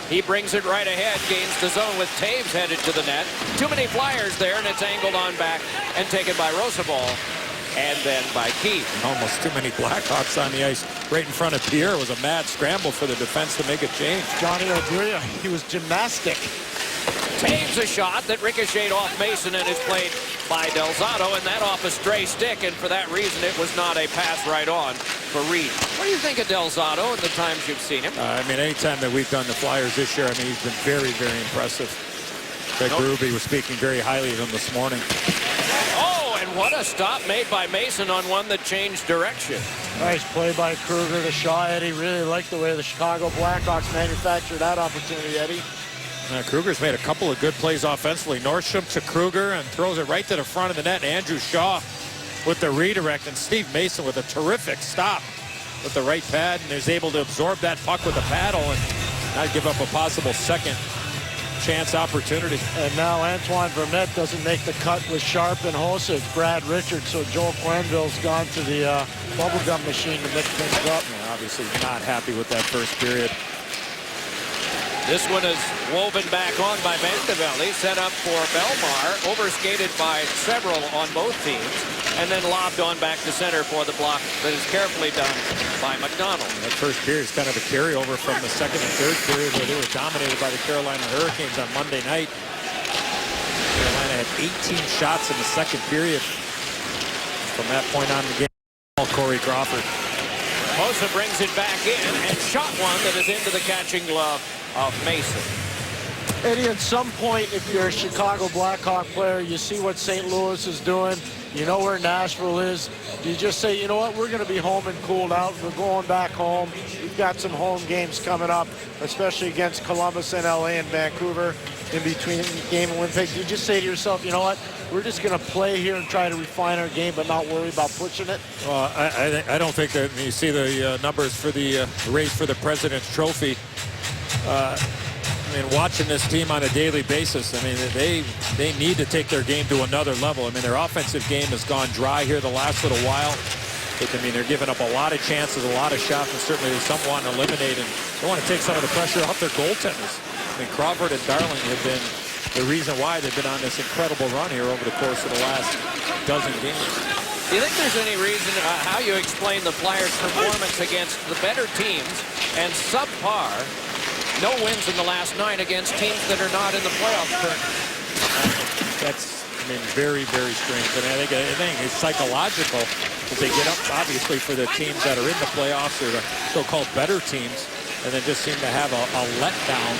He brings it right ahead, gains the zone with Toews headed to the net. Too many Flyers there, and it's angled on back and taken by Rosabal. And then by Keith. Almost too many Blackhawks on the ice right in front of Pierre. It was a mad scramble for the defense to make a change. Johnny Oduya, he was gymnastic. Toews a shot that ricocheted off Mason and is played by Del Zotto, and that off a stray stick, and for that reason it was not a pass right on for Reed. What do you think of Del Zotto and the times you've seen him? I mean, anytime that we've done the Flyers this year, I mean, he's been very, very impressive. Greg Berube was speaking very highly of him this morning. Oh, and what a stop made by Mason on one that changed direction. Nice play by Kruger to Shaw. Eddie really liked the way the Chicago Blackhawks manufactured that opportunity, Eddie. Kruger's made a couple of good plays offensively. Nordstrom to Kruger and throws it right to the front of the net. Andrew Shaw with the redirect, and Steve Mason with a terrific stop with the right pad, and is able to absorb that puck with the paddle and not give up a possible second chance opportunity. And now Antoine Vermette doesn't make the cut with Sharp and Hossa. It's Brad Richards, so Joel Quenneville's gone to the bubblegum machine to mix things up. Yeah, obviously not happy with that first period. This one is woven back on by Vandevelli, set up for Belmar, overskated by several on both teams, and then lobbed on back to center for the block that is carefully done by McDonald. That first period is kind of a carryover from the second and third period where they were dominated by the Carolina Hurricanes on Monday night. Carolina had 18 shots in the second period. From that point on the game, Corey Crawford. Hossa brings it back in and shot one that is into the catching glove of Mason. Eddie, at some point, if you're a Chicago Blackhawk player, you see what St. Louis is doing, you know where Nashville is, you just say, you know what, we're going to be home and cooled out. We're going back home. We've got some home games coming up, especially against Columbus and LA and Vancouver in between game and Winnipeg. You just say to yourself, you know what, we're just going to play here and try to refine our game, but not worry about pushing it. Well, I don't think that you see the numbers for the race for the President's Trophy. I mean, watching this team on a daily basis, I mean, they need to take their game to another level. I mean, their offensive game has gone dry here the last little while. But, I mean, they're giving up a lot of chances, a lot of shots, and certainly there's some wanting to eliminate, and they want to take some of the pressure off their goaltenders. I mean, Crawford and Darling have been the reason why they've been on this incredible run here over the course of the last dozen games. Do you think there's any reason how you explain the Flyers' performance against the better teams and subpar no wins in the last 9 against teams that are not in the playoffs currently? That's, I mean, very, very strange. And I think it's psychological as they get up, obviously, for the teams that are in the playoffs or the so-called better teams, and then just seem to have a letdown,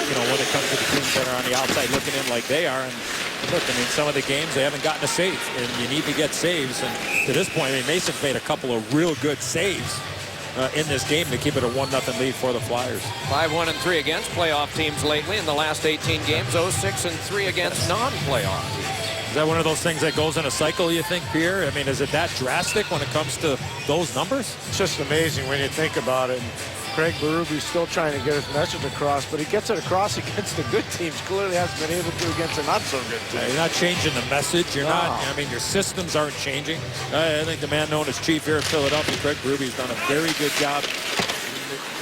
you know, when it comes to the teams that are on the outside looking in like they are. And look, I mean, some of the games they haven't gotten a save, and you need to get saves. And to this point, I mean, Mason's made a couple of real good saves in this game to keep it a 1-0 lead for the Flyers. 5-1-3 against playoff teams lately in the last 18 games. 0-6-3 against non-playoff. Is that one of those things that goes in a cycle, you think, Pierre? I mean, is it that drastic when it comes to those numbers? It's just amazing when you think about it. Craig Berube still trying to get his message across, but he gets it across against the good teams. Clearly hasn't been able to against a not so good team. You're not changing the message. You're not. I mean, your systems aren't changing. I think the man known as Chief here in Philadelphia, Craig Berube, has done a very good job.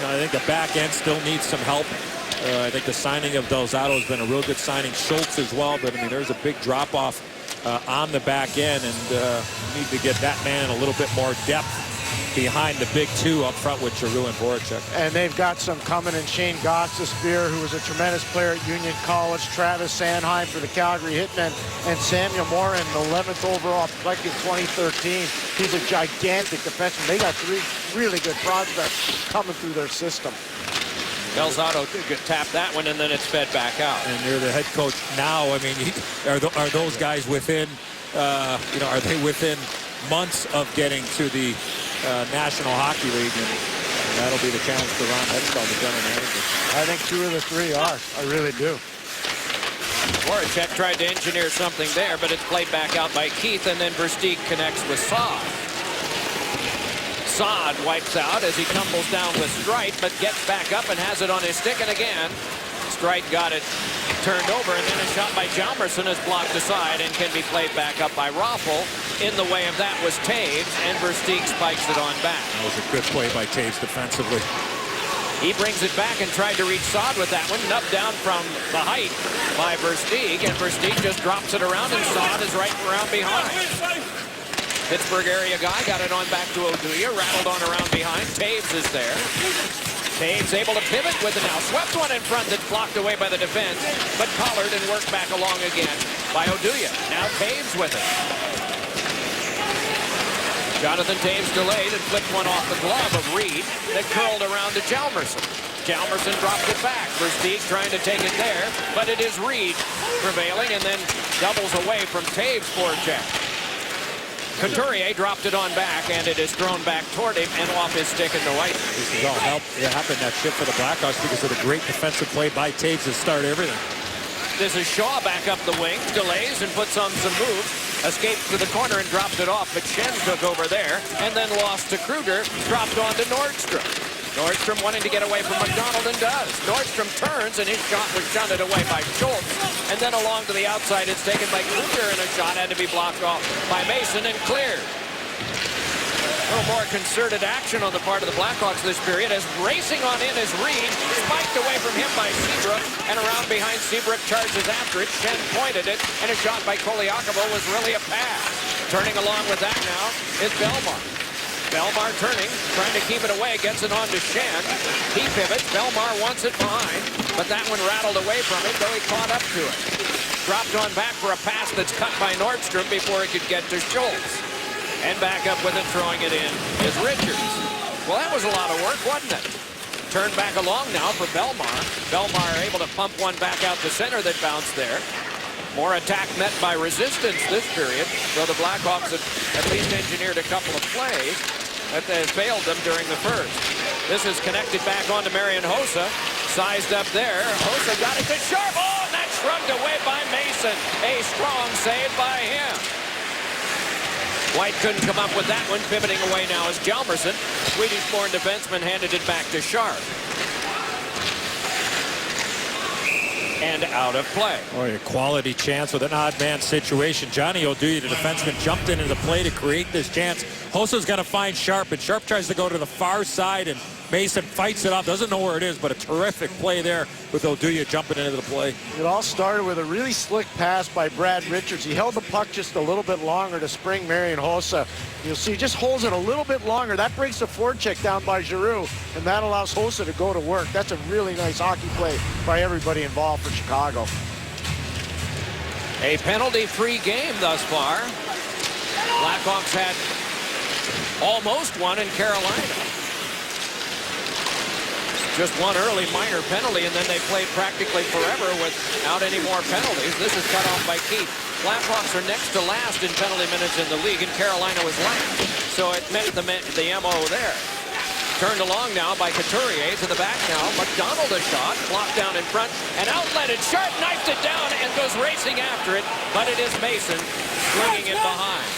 I think the back end still needs some help. I think the signing of Delzato has been a real good signing. Schultz as well, but I mean, there's a big drop off on the back end, and need to get that man a little bit more depth behind the big two up front with Giroux and Voracek. And they've got some coming in. Shane Gostisbehere, who was a tremendous player at Union College, Travis Sanheim for the Calgary Hitmen, and Samuel Morin, 11th overall pick in 2013. He's a gigantic defenseman. They got 3 really good prospects coming through their system. Delzato could tap that one, and then it's fed back out. And you're the head coach now. I mean, are those guys within, are they within months of getting to the National Hockey League? And that'll be the challenge for Ron Hextall, the general manager. I think 2 of the 3 are. I really do. Voracek tried to engineer something there, but it's played back out by Keith, and then Versteeg connects with Saad. Saad wipes out as he tumbles down with Streit, but gets back up and has it on his stick, and again, Streit got it turned over, and then a shot by Hjalmarsson is blocked aside and can be played back up by Raffl. In the way of that was Taves, and Versteeg spikes it on back. That was a good play by Taves defensively. He brings it back and tried to reach Saad with that one. Nubbed down from the height by Versteeg, and Versteeg just drops it around, and Saad is right around behind. Pittsburgh area guy got it on back to Oduya, rattled on around behind. Taves is there. Taves able to pivot with it now. Swept one in front that's blocked away by the defense, but collared and worked back along again by Oduya. Now Taves with it. Jonathan Taves delayed and flipped one off the glove of Reed that curled around to Hjalmarsson. Hjalmarsson dropped it back. Versteeg trying to take it there, but it is Reed prevailing and then doubles away from Taves' forecheck. Couturier dropped it on back, and it is thrown back toward him and off his stick in the white. This has all helped. It happened that shift for the Blackhawks because of the great defensive play by Taves to start everything. This is Shaw back up the wing, delays and puts on some moves, escapes to the corner and dropped it off, but Schenn took over there and then lost to Kruger, dropped on to Nordstrom. Nordstrom wanting to get away from McDonald and does. Nordstrom turns and his shot was shunted away by Schultz, and then along to the outside it's taken by Kruger, and a shot had to be blocked off by Mason and cleared. A little more concerted action on the part of the Blackhawks this period as racing on in is Reed, spiked away from him by Seabrook, and around behind Seabrook charges after it. Schenn pointed it, and a shot by Koliakovo was really a pass. Turning along with that now is Belmar. Belmar turning, trying to keep it away, gets it on to Schenn. He pivots, Belmar wants it behind, but that one rattled away from him, though he caught up to it. Dropped on back for a pass that's cut by Nordstrom before it could get to Schultz. And back up with it, throwing it in is Richards. Well, that was a lot of work, wasn't it? Turned back along now for Belmar. Belmar able to pump one back out to center that bounced there. More attack met by resistance this period, though the Blackhawks had at least engineered a couple of plays that failed them during the first. This is connected back onto Marian Hossa. Sized up there. Hossa got it to Sharp. Oh, and that's shrugged away by Mason. A strong save by him. White couldn't come up with that one. Pivoting away now is Hjalmarsson. Swedish-born defenseman handed it back to Sharp. And out of play. Boy, a quality chance with an odd man situation. Johnny Oduya, the defenseman, jumped into the play to create this chance. Hossa's got to find Sharp, and Sharp tries to go to the far side, and Mason fights it off. Doesn't know where it is, but a terrific play there with Oduya jumping into the play. It all started with a really slick pass by Brad Richards. He held the puck just a little bit longer to spring Marian Hossa. You'll see he just holds it a little bit longer. That breaks the forecheck down by Giroux, and that allows Hossa to go to work. That's a really nice hockey play by everybody involved for Chicago. A penalty-free game thus far. Blackhawks had almost one in Carolina. Just one early minor penalty, and then they played practically forever without any more penalties. This is cut off by Keith. Blackhawks are next to last in penalty minutes in the league, and Carolina was last. So it meant the MO there. Turned along now by Couturier to the back now. McDonald a shot, blocked down in front, and outletted. Sharp knifed it down and goes racing after it, but it is Mason swinging it behind.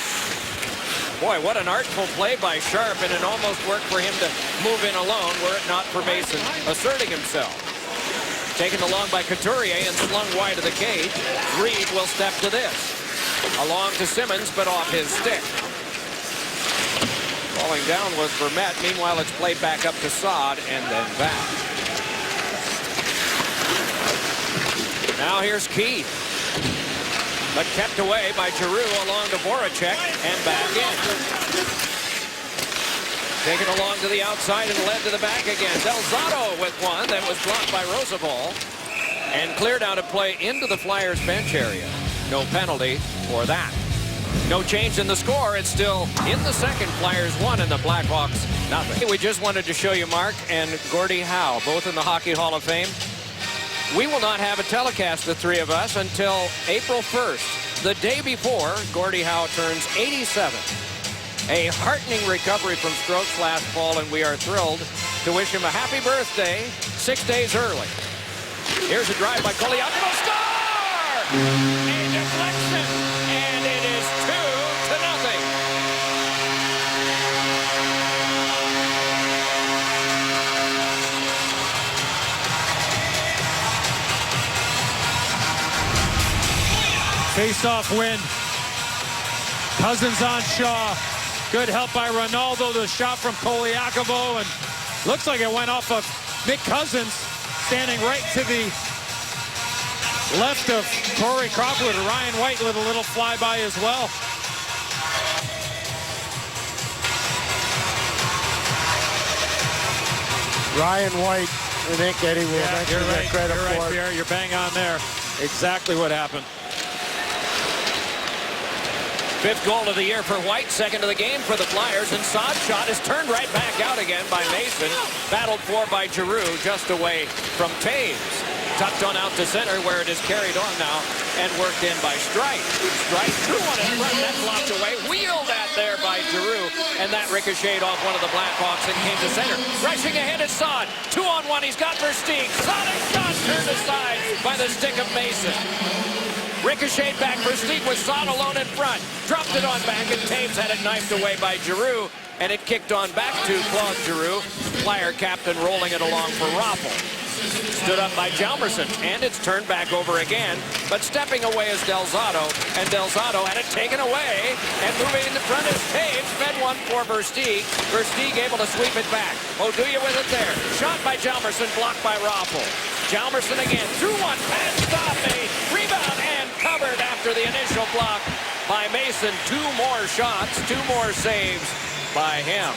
Boy, what an artful play by Sharp, and it almost worked for him to move in alone were it not for Mason asserting himself. Taken along by Couturier and slung wide of the cage. Reed will step to this. Along to Simmons, but off his stick. Falling down was Vermette. Meanwhile, it's played back up to Saad and then back. Now here's Keith. But kept away by Giroux along to Voracek and back in. Taken along to the outside and led to the back again. Del Zotto with one that was blocked by Roosevelt and cleared out of play into the Flyers bench area. No penalty for that. No change in the score. It's still in the second. Flyers 1 and the Blackhawks nothing. We just wanted to show you Mark and Gordie Howe, both in the Hockey Hall of Fame. We will not have a telecast, the three of us, until April 1st, the day before Gordie Howe turns 87. A heartening recovery from strokes last fall, and we are thrilled to wish him a happy birthday 6 days early. Here's a drive by Koliakino. Score! A deflection, and it is 2-0. Face-off win. Cousins on Shaw. Good help by Ronaldo. The shot from Koliakovo, and looks like it went off of Nick Cousins, standing right to the left of Corey Crawford. Ryan White with a little flyby as well. Ryan White, I think Eddie will mention that credit you're for right, Pierre. You're bang on there. Exactly what happened. Fifth goal of the year for White, second of the game for the Flyers, and Saad's shot is turned right back out again by Mason. Battled for by Giroux, just away from Taves. Tucked on out to center, where it is carried on now and worked in by Streit. Streit threw one in front, that blocked away. Wheeled that there by Giroux, and that ricocheted off one of the Blackhawks and came to center. Rushing ahead is Saad. 2-on-1, he's got Versteeg. Sonic shot turned aside by the stick of Mason. Ricocheted back. Versteeg with Saad alone in front. Dropped it on back, and Taves had it knifed away by Giroux, and it kicked on back to Claude Giroux. Flyer captain rolling it along for Raffl. Stood up by Hjalmarsson, and it's turned back over again, but stepping away is Del Zotto, and Del Zotto had it taken away, and moving in the front is Taves. Fed one for Versteeg. Versteeg able to sweep it back. Oduya with it there. Shot by Hjalmarsson, blocked by Raffl. Hjalmarsson again, through one, pass, stop, a rebound, and covered after the initial block by Mason. Two more shots, two more saves by him.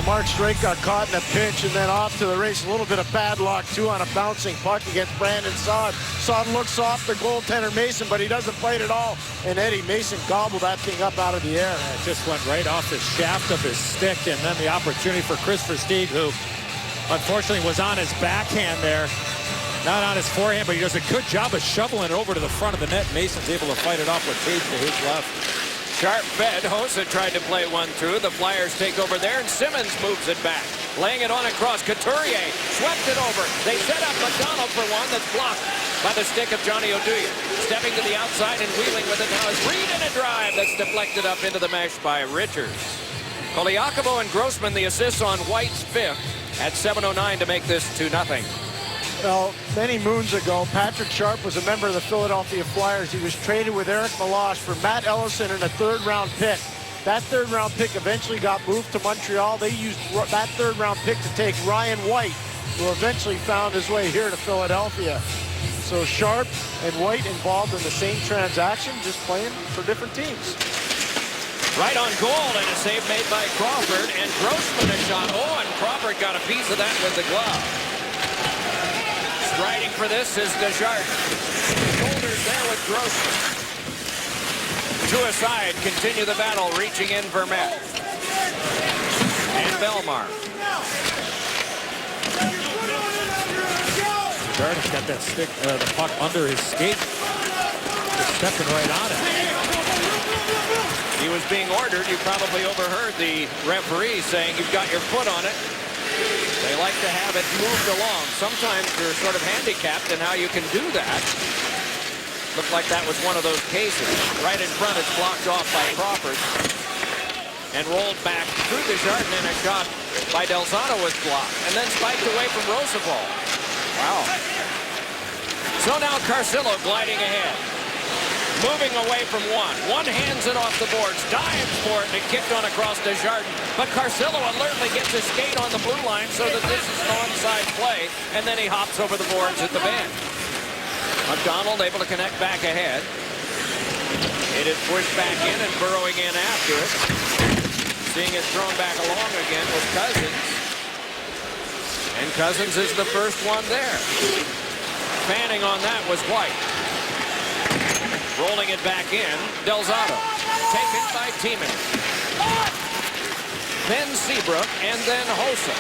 Mark Streit got caught in a pinch and then off to the race. A little bit of bad luck, too, on a bouncing puck against Brandon Saad. Saad looks off the goaltender Mason, but he doesn't fight at all. And Eddie Mason gobbled that thing up out of the air. It just went right off the shaft of his stick, and then the opportunity for Kris Versteeg, who unfortunately was on his backhand there. Not on his forehand, but he does a good job of shoveling it over to the front of the net. Mason's able to fight it off with Taves to his left. Sharp fed. Hossa tried to play one through. The Flyers take over there, and Simmons moves it back. Laying it on across. Couturier swept it over. They set up McDonald for one that's blocked by the stick of Johnny Oduya. Stepping to the outside and wheeling with it now is Reed in a drive that's deflected up into the mesh by Richards. Koliakovo and Grossman the assists on White's fifth at 7:09 to make this 2-0. Well, many moons ago, Patrick Sharp was a member of the Philadelphia Flyers. He was traded with Eric Meloche for Matt Ellison and a third-round pick. That third-round pick eventually got moved to Montreal. They used that third-round pick to take Ryan White, who eventually found his way here to Philadelphia. So Sharp and White involved in the same transaction, just playing for different teams. Right on goal, and a save made by Crawford, and Grossman a shot. Oh, and Crawford got a piece of that with the glove. Striding for this is Desjardins. Shoulders there with Grossman. Two aside, continue the battle, reaching in Vermette. And Bellemare. Desjardins got that stick, the puck under his skate. Just stepping right on it. He was being ordered. You probably overheard the referee saying you've got your foot on it. They like to have it moved along. Sometimes you're sort of handicapped in how you can do that. Looked like that was one of those cases. Right in front, it's blocked off by Crawford. And rolled back through Desjardins, and a shot by Delzato was blocked. And then spiked away from Roosevelt. Wow. So now Carcillo gliding ahead. Moving away from one. One hands it off the boards. Dives for it, and it kicked on across Desjardins. But Carcillo alertly gets his skate on the blue line so that this is an onside play. And then he hops over the boards at the bend. McDonald able to connect back ahead. It is pushed back in and burrowing in after it. Seeing it thrown back along again was Cousins. And Cousins is the first one there. Fanning on that was White. Rolling it back in, Delzato. Taken by Tiemann. Then Seabrook, and then Hossa.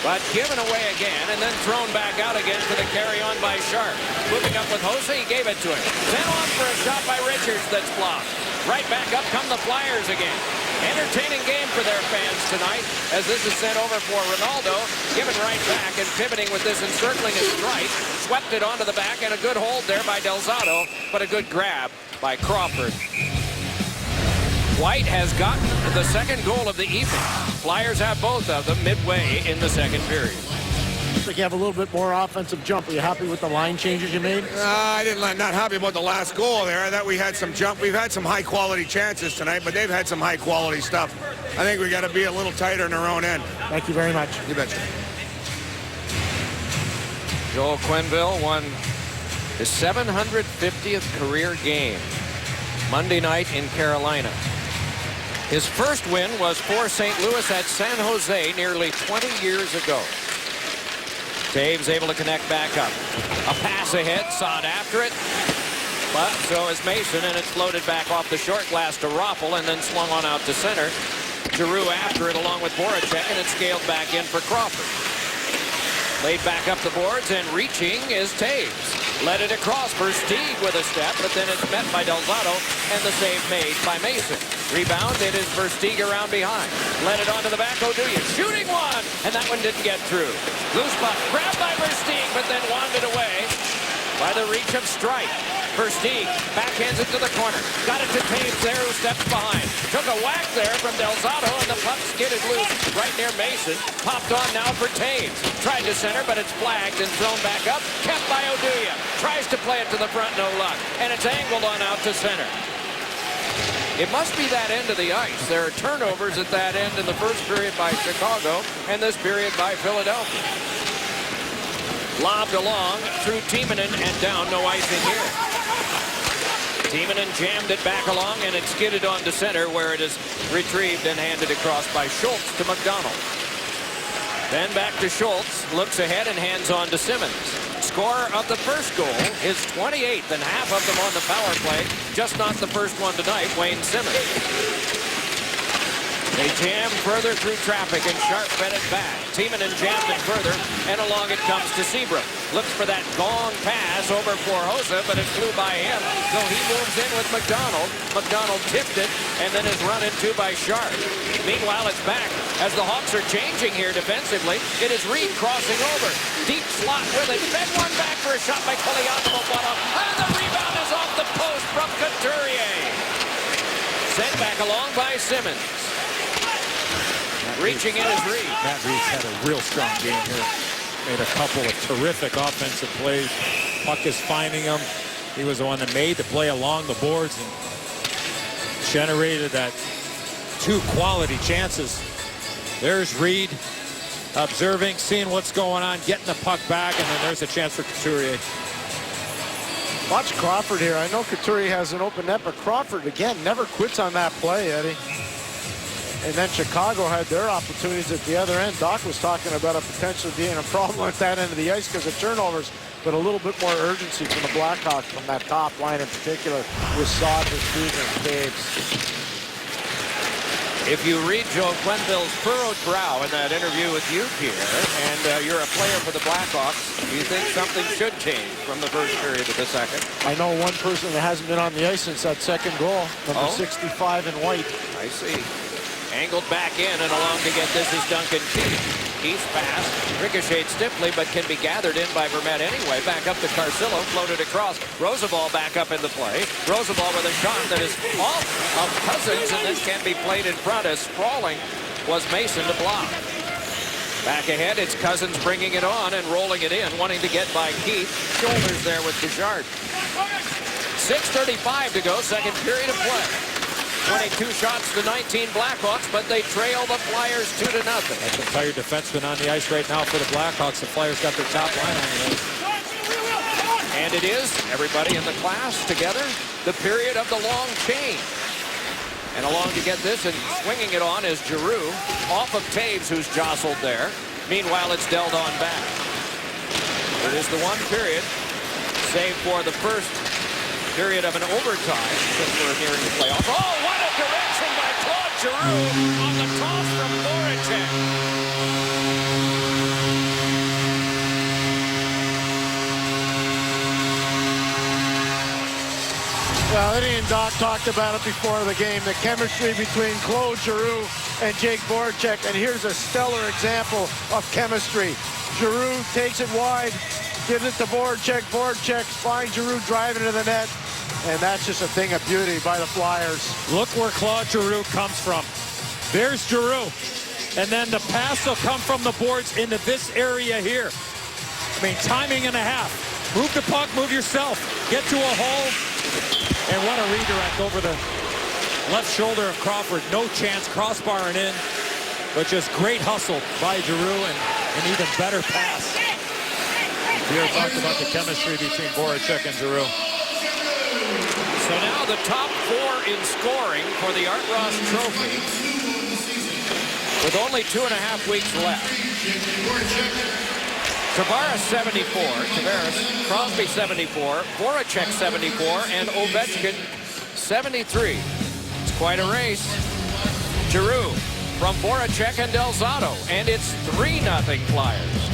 But given away again, and then thrown back out again for the carry-on by Sharp. Moving up with Hossa, he gave it to him. Then on for a shot by Richards that's blocked. Right back up come the Flyers again. Entertaining game for their fans tonight as this is sent over for Ronaldo. Given right back and pivoting with this encircling his strike. Swept it onto the back and a good hold there by Delzato, but a good grab by Crawford. White has gotten the second goal of the evening. Flyers have both of them midway in the second period. Looks like you have a little bit more offensive jump. Are you happy with the line changes you made? Not happy about the last goal there. I thought we had some jump. We've had some high-quality chances tonight, but they've had some high-quality stuff. I think we got to be a little tighter in our own end. Thank you very much. You betcha. Joel Quenneville won his 750th career game Monday night in Carolina. His first win was for St. Louis at San Jose nearly 20 years ago. Taves able to connect back up. A pass ahead, sought after it. But so is Mason, and it's floated back off the short glass to Raffl and then swung on out to center. Giroux after it along with Voracek, and it's scaled back in for Crawford. Laid back up the boards, and reaching is Taves. Led it across for Stieg with a step, but then it's met by Delzato, and the save made by Mason. Rebound, it is Versteeg around behind. Led it onto the back, Oduya shooting one, and that one didn't get through. Loose puck, grabbed by Versteeg, but then wandered away by the reach of Strike. Versteeg backhands it to the corner. Got it to Taves there, who steps behind. Took a whack there from Delzato, and the puck skidded loose right near Mason. Popped on now for Taves. Tried to center, but it's flagged and thrown back up. Kept by Oduya. Tries to play it to the front, no luck. And it's angled on out to center. It must be that end of the ice. There are turnovers at that end in the first period by Chicago and this period by Philadelphia. Lobbed along through Timonen and down, no icing here. Timonen jammed it back along and it skidded on to center where it is retrieved and handed across by Schultz to McDonald. Then back to Schultz, looks ahead and hands on to Simmons. Scorer of the first goal, his 28th, and half of them on the power play. Just not the first one tonight, Wayne Simmons. They jam further through traffic, and Sharp fed it back. Timonen jammed it further, and along it comes to Seabrook. Looks for that long pass over for Hossa, but it flew by him. So he moves in with McDonald. McDonald tipped it, and then is run into by Sharp. Meanwhile, it's back. As the Hawks are changing here defensively, it is Reed crossing over. Deep slot with it. Fed one back for a shot by Koliakov. And the rebound is off the post from Couturier. Sent back along by Simmons. Reaching in is Reed. Matt Reed's had a real strong game here. Made a couple of terrific offensive plays. Puck is finding him. He was the one that made the play along the boards and generated that two quality chances. There's Reed observing, seeing what's going on, getting the puck back, and then there's a chance for Couturier. Watch Crawford here. I know Couturier has an open net, but Crawford, again, never quits on that play, Eddie. And then Chicago had their opportunities at the other end. Doc was talking about a potentially being a problem at that end of the ice because of turnovers, but a little bit more urgency from the Blackhawks from that top line in particular with Saad, Versteeg, and Taves. If you read Joe Quenneville's furrowed brow in that interview with you, Pierre, and you're a player for the Blackhawks, you think something should change from the first period to the second? I know one person that hasn't been on the ice since that second goal, number 65 in white. I see. Angled back in, and along to get this is Duncan Keith. Keith's pass ricocheted stiffly, but can be gathered in by Vermette anyway. Back up to Carcillo, floated across. Roosevelt back up in the play. Roosevelt with a shot that is off of Cousins, and this can be played in front as sprawling was Mason to block. Back ahead, it's Cousins bringing it on and rolling it in, wanting to get by Keith. Shoulders there with Bouchard. 6:35 to go, second period of play. 22 shots to 19 Blackhawks, but they trail the Flyers 2-0. That's a tired defenseman on the ice right now for the Blackhawks. The Flyers got their top line on the ice. And it is, everybody in the class together, the period of the long change. And along to get this and swinging it on is Giroux, off of Taves, who's jostled there. Meanwhile, it's dealt on back. It is the one period, save for the first period of an overtime, since we're nearing the playoffs. Oh, what a direction by Claude Giroux on the toss from Voracek. Well, Eddie and Doc talked about it before the game, the chemistry between Claude Giroux and Jake Voracek, and here's a stellar example of chemistry. Giroux takes it wide, gives it to Voracek. Voracek finds Giroux driving to the net, and that's just a thing of beauty by the Flyers. Look where Claude Giroux comes from. There's Giroux, and then the pass will come from the boards into this area here. I mean, timing and a half. Move the puck, move yourself, get to a hole. And what a redirect over the left shoulder of Crawford. No chance, crossbarring in, but just great hustle by Giroux and an even better pass. We talked about the chemistry between Voracek and Giroux. So now the top four in scoring for the Art Ross Trophy with only 2.5 weeks left. Tavares 74, Tavares, Crosby 74, Voracek 74, and Ovechkin 73. It's quite a race. Giroux from Voracek and Del Zotto, and it's 3-0 Flyers.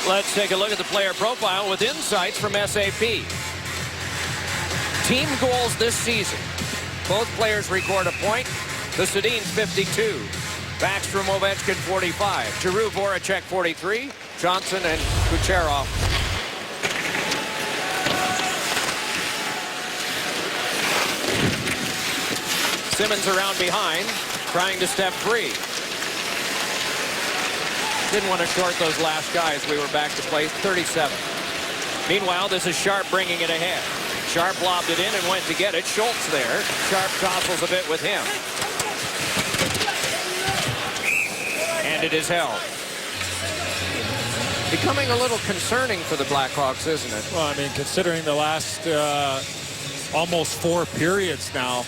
Let's take a look at the player profile with insights from SAP. Team goals this season. Both players record a point. The Sedins 52. Backstrom, Ovechkin 45. Giroux, Voracek 43. Johnson and Kucherov. Simmons around behind, trying to step free. Didn't want to short those last guys. We were back to play 37. Meanwhile, this is Sharp bringing it ahead. Sharp lobbed it in and went to get it. Schultz there. Sharp jostles a bit with him. And it is held. Becoming a little concerning for the Blackhawks, isn't it? Well, I mean, considering the last almost 4 periods now,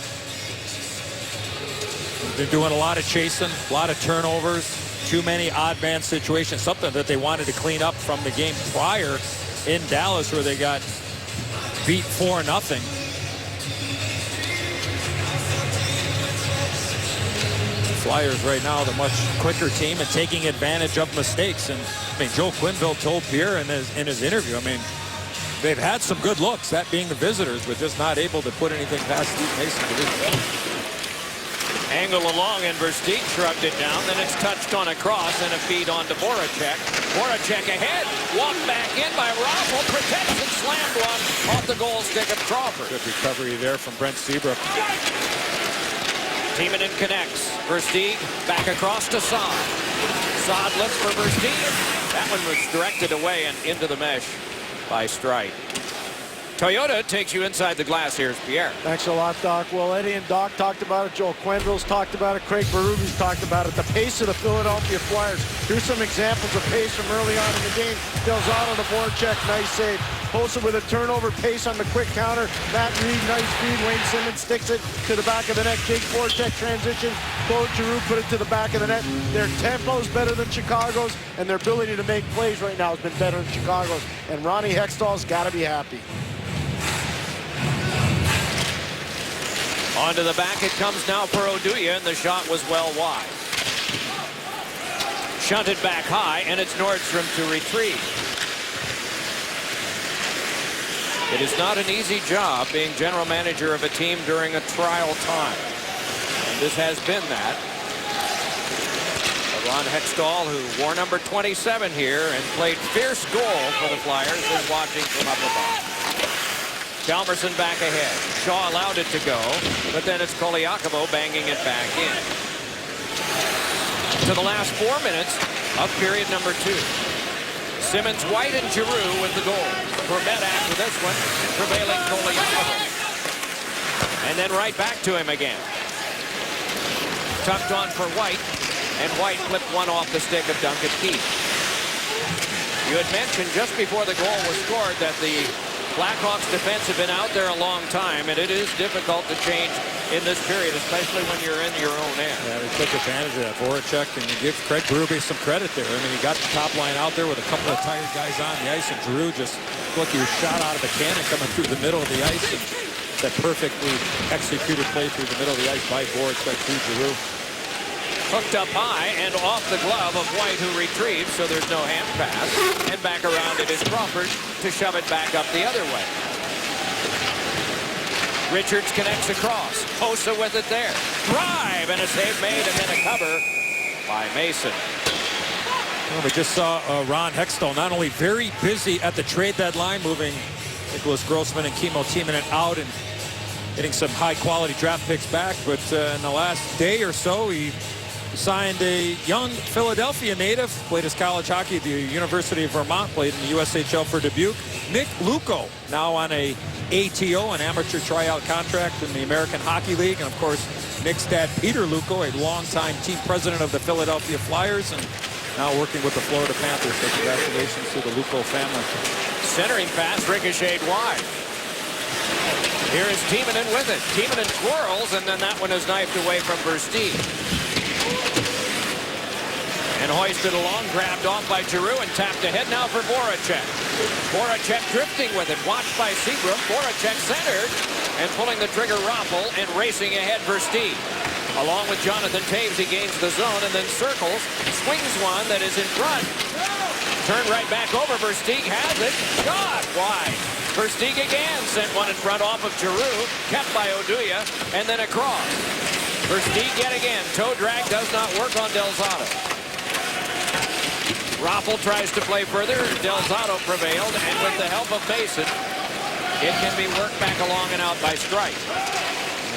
they're doing a lot of chasing, a lot of turnovers, too many odd man situations, something that they wanted to clean up from the game prior in Dallas where they got beat 4-0. Flyers right now, the much quicker team and taking advantage of mistakes. And I mean, Joe Quenneville told Pierre in his interview, I mean, they've had some good looks, that being the visitors, but just not able to put anything past Steve Mason to do. Angle along, and Versteeg shrugged it down. Then it's touched on a cross and a feed on to Voracek. Voracek ahead, walked back in by Raffl, protects and slammed one off the goal stick of Crawford. Good recovery there from Brent Seabrook. Timonen connects. Versteeg back across to Saad. Saad looks for Versteeg. That one was directed away and into the mesh by Streit. Toyota takes you inside the glass. Here's Pierre. Thanks a lot, Doc. Well, Eddie and Doc talked about it. Joel Quenneville's talked about it. Craig Berube's talked about it. The pace of the Philadelphia Flyers. Here's some examples of pace from early on in the game. Del Zotto to Voracek. Nice save. Posted with a turnover, pace on the quick counter. Matt Reed, nice feed. Wayne Simmons sticks it to the back of the net. Jake Voracek transition. Claude Giroux put it to the back of the net. Their tempo is better than Chicago's, and their ability to make plays right now has been better than Chicago's. And Ronnie Hextall's got to be happy. Onto the back it comes now for Oduya, and the shot was well wide. Shunted back high, and it's Nordstrom to retrieve. It is not an easy job being general manager of a team during a trial time. And this has been that. Ron Hextall, who wore number 27 here and played fierce goal for the Flyers, is watching from up above. Chalmerson back ahead. Shaw allowed it to go, but then it's Koliakovo banging it back in. To the last 4 minutes of period number 2. Simmons, White, and Giroux with the goal. Vermette after this one, prevailing Koliakovo. And then right back to him again. Tucked on for White, and White flipped one off the stick of Duncan Keith. You had mentioned just before the goal was scored that the Blackhawks defense have been out there a long time, and it is difficult to change in this period, especially when you're in your own end. Yeah, they took advantage of that. Voracek, and you give Craig Berube some credit there. I mean, he got the top line out there with a couple of tired guys on the ice, and Giroux just looked, he was shot out of a cannon coming through the middle of the ice. And that perfectly executed play through the middle of the ice by Voracek to Giroux. Hooked up high and off the glove of White, who retrieves, so there's no hand pass. And back around it is Crawford to shove it back up the other way. Richards connects across. Hossa with it there. Drive and a save made, and then a cover by Mason. Well, we just saw Ron Hextall not only very busy at the trade deadline, moving Nicholas Grossman and Kimmo Timonen out and getting some high-quality draft picks back, but in the last day or so, he signed a young Philadelphia native, played his college hockey at the University of Vermont, played in the USHL for Dubuque. Nick Luco, now on a ATO, an amateur tryout contract in the American Hockey League. And of course, Nick's dad, Peter Luco, a longtime team president of the Philadelphia Flyers, and now working with the Florida Panthers. So congratulations to the Luco family. Centering pass ricocheted wide. Here is Timonen with it. Timonen twirls, and then that one is knifed away from Versteeg. And hoisted along, grabbed off by Giroux, and tapped ahead now for Voracek. Voracek drifting with it, watched by Seabrook. Voracek centered, and pulling the trigger Raffl, and racing ahead Versteeg. Along with Jonathan Toews, he gains the zone, and then circles, swings one that is in front. Turned right back over, Versteeg has it, shot wide. Versteeg again sent one in front off of Giroux, kept by Oduya, and then across. Versteeg yet again, toe drag does not work on Del Zotto. Raffl tries to play further. Del Zotto prevailed, and with the help of Mason, it can be worked back along and out by Strike.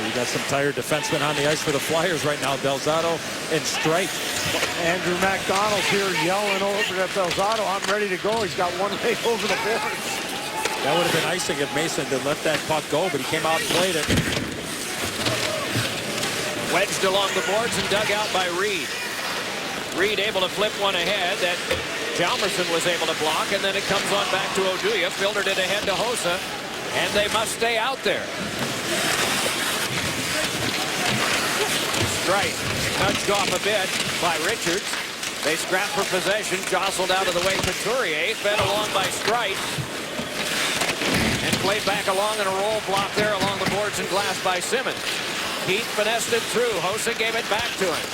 You got some tired defensemen on the ice for the Flyers right now, Del Zotto and Strike. Andrew MacDonald's here yelling over at Del Zotto, I'm ready to go. He's got one leg over the boards. That would have been icing if Mason did let that puck go, but he came out and played it. Wedged along the boards and dug out by Reed. Reed able to flip one ahead that Chalmerson was able to block, and then it comes on back to Oduya. Filtered it ahead to Hossa, and they must stay out there. Strike nudged off a bit by Richards. They scrap for possession, jostled out of the way. Couturier fed along by Strike, and played back along in a roll block there along the boards and glass by Simmons. Keith finessed it through. Hossa gave it back to him.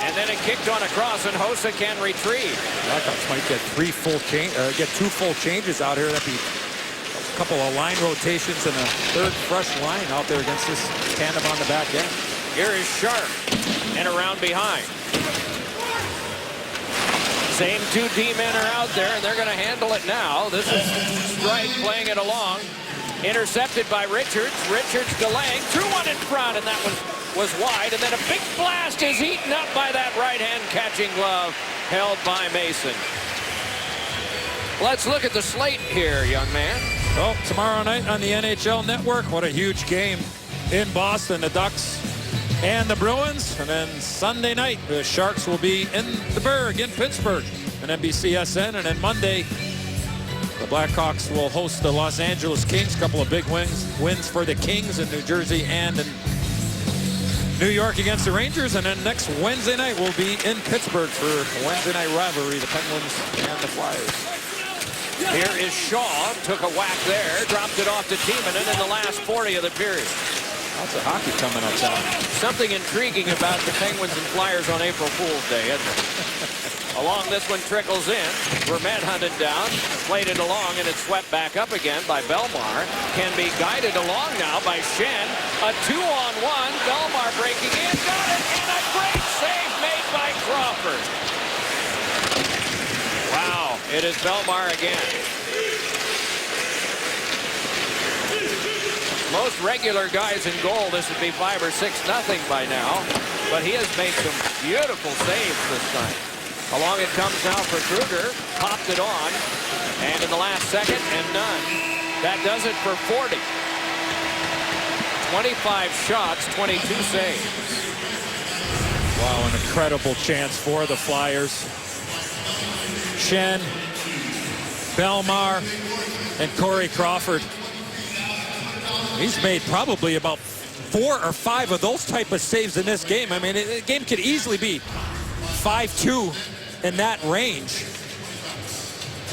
And then it kicked on across, and Hossa can retrieve. Blackhawks might get get two full changes out here. That'd be a couple of line rotations and a third fresh line out there against this tandem on the back end. Here is Sharp, and around behind. Same two D-men are out there, and they're going to handle it now. This is Strike playing it along. Intercepted by Richards. Richards delaying, threw one in front, and that one was wide, and then a big blast is eaten up by that right-hand catching glove held by Mason. Let's look at the slate here, young man. Well, tomorrow night on the NHL Network, what a huge game in Boston, the Ducks and the Bruins. And then Sunday night, the Sharks will be in the Berg in Pittsburgh on NBCSN. And then Monday, the Blackhawks will host the Los Angeles Kings. A couple of big wins for the Kings in New Jersey and in New York against the Rangers. And then next Wednesday night, we'll be in Pittsburgh for a Wednesday night rivalry, the Penguins and the Flyers. Here is Shaw, took a whack there, dropped it off to Timonen in the last 40 of the period. Lots of hockey coming up now. Something intriguing about the Penguins and Flyers on April Fool's Day, isn't it? Along this one trickles in. Vermette hunted down, played it along, and it's swept back up again by Belmar. Can be guided along now by Schenn. A 2-on-1. Belmar breaking in, got it, and a great save made by Crawford. Wow, it is Belmar again. Most regular guys in goal, this would be 5 or 6-0 by now. But he has made some beautiful saves this time. Along it comes now for Kruger. Popped it on. And in the last second, and none. That does it for 40. 25 shots, 22 saves. Wow, an incredible chance for the Flyers. Schenn, Belmar, and Corey Crawford. He's made probably about 4 or 5 of those type of saves in this game. I mean, the game could easily be 5-2 in that range.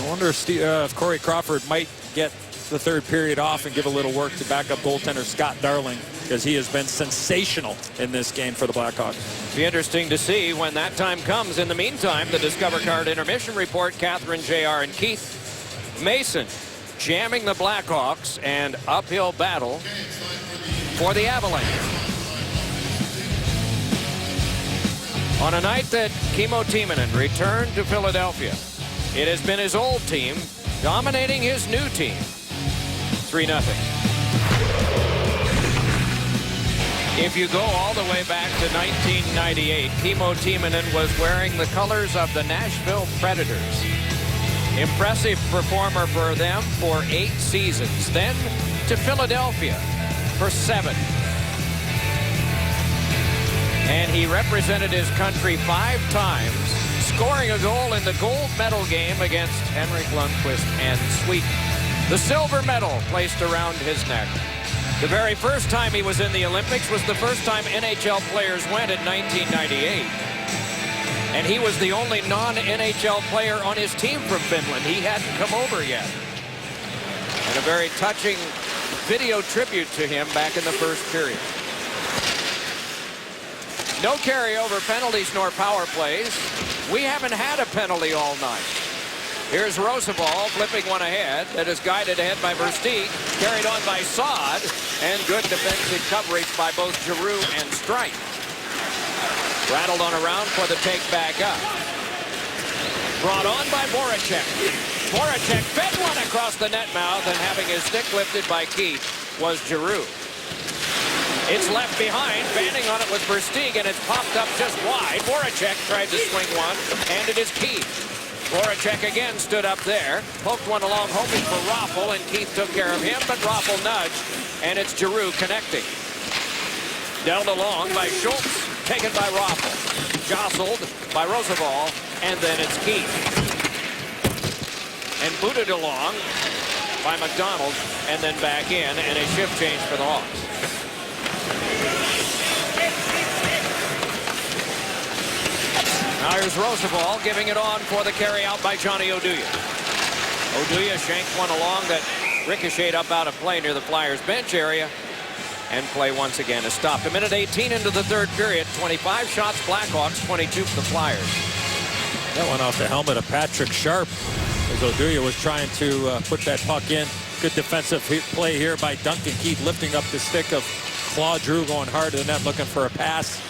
I wonder if Corey Crawford might get the third period off and give a little work to backup goaltender Scott Darling, because he has been sensational in this game for the Blackhawks. Be interesting to see when that time comes. In the meantime, the Discover Card intermission report, Catherine, JR, and Keith. Mason jamming the Blackhawks, and uphill battle for the Avalanche. On a night that Kimmo Timonen returned to Philadelphia, it has been his old team dominating his new team. 3-0. If you go all the way back to 1998, Kimmo Timonen was wearing the colors of the Nashville Predators. Impressive performer for them for 8 seasons. Then to Philadelphia for 7. And he represented his country 5 times, scoring a goal in the gold medal game against Henrik Lundqvist and Sweden. The silver medal placed around his neck. The very first time he was in the Olympics was the first time NHL players went in 1998. And he was the only non-NHL player on his team from Finland. He hadn't come over yet. And a very touching video tribute to him back in the first period. No carryover penalties nor power plays. We haven't had a penalty all night. Here's Roseball flipping one ahead. That is guided ahead by Versteeg. Carried on by Saad. And good defensive coverage by both Giroux and Streit. Rattled on around for the take back up. Brought on by Voracek. Voracek fed one across the net mouth, and having his stick lifted by Keith was Giroux. It's left behind. Banding on it was Versteeg, and it's popped up just wide. Voracek tried to swing one, and it is Keith. Voracek again stood up there, poked one along, hoping for Raffl, and Keith took care of him, but Raffl nudged, and it's Giroux connecting. Dealt along by Schultz, taken by Raffl, jostled by Roseball, and then it's Keith. And booted along by McDonald, and then back in, and a shift change for the Hawks. Now here's Roseball giving it on for the carry out by Johnny Oduya. Oduya shanked one along that ricocheted up out of play near the Flyers bench area. And play once again is stopped. 1:18 into the third period. 25 shots Blackhawks, 22 for the Flyers. That went off the helmet of Patrick Sharp as Oduya was trying to put that puck in. Good defensive play here by Duncan Keith, lifting up the stick of Claude Giroux, going hard to the net, looking for a pass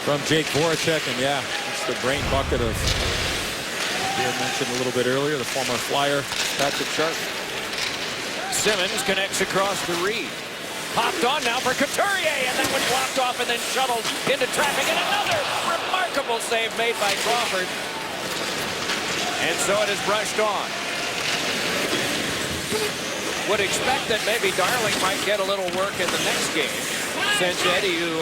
from Jake Voracek. And yeah, it's the brain bucket of, you had mentioned a little bit earlier, the former Flyer, Patrick Sharp. Simmons connects across the Reed. Popped on now for Couturier, and that one blocked off and then shuttled into traffic. And another remarkable save made by Crawford. And so it is brushed on. Would expect that maybe Darling might get a little work in the next game, since Eddie, who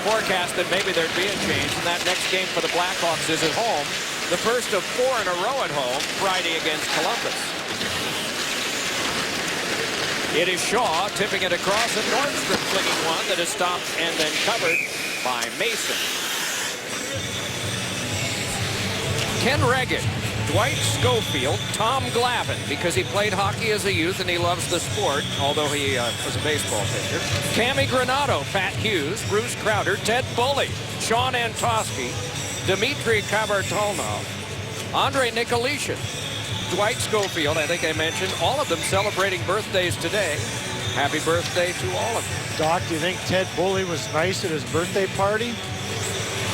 forecasted maybe there'd be a change. And that next game for the Blackhawks is at home. The first of 4 in a row at home, Friday against Columbus. It is Shaw tipping it across, and Nordstrom flinging one that is stopped and then covered by Mason. Ken Regan, Dwight Schofield, Tom Glavine, because he played hockey as a youth and he loves the sport, although he was a baseball pitcher. Cammy Granato, Pat Hughes, Bruce Crowder, Ted Bully, Sean Antosky, Dmitry Kabartonov, Andre Nicolishin, Dwight Schofield, I think I mentioned, all of them celebrating birthdays today. Happy birthday to all of them. Doc, do you think Ted Bully was nice at his birthday party?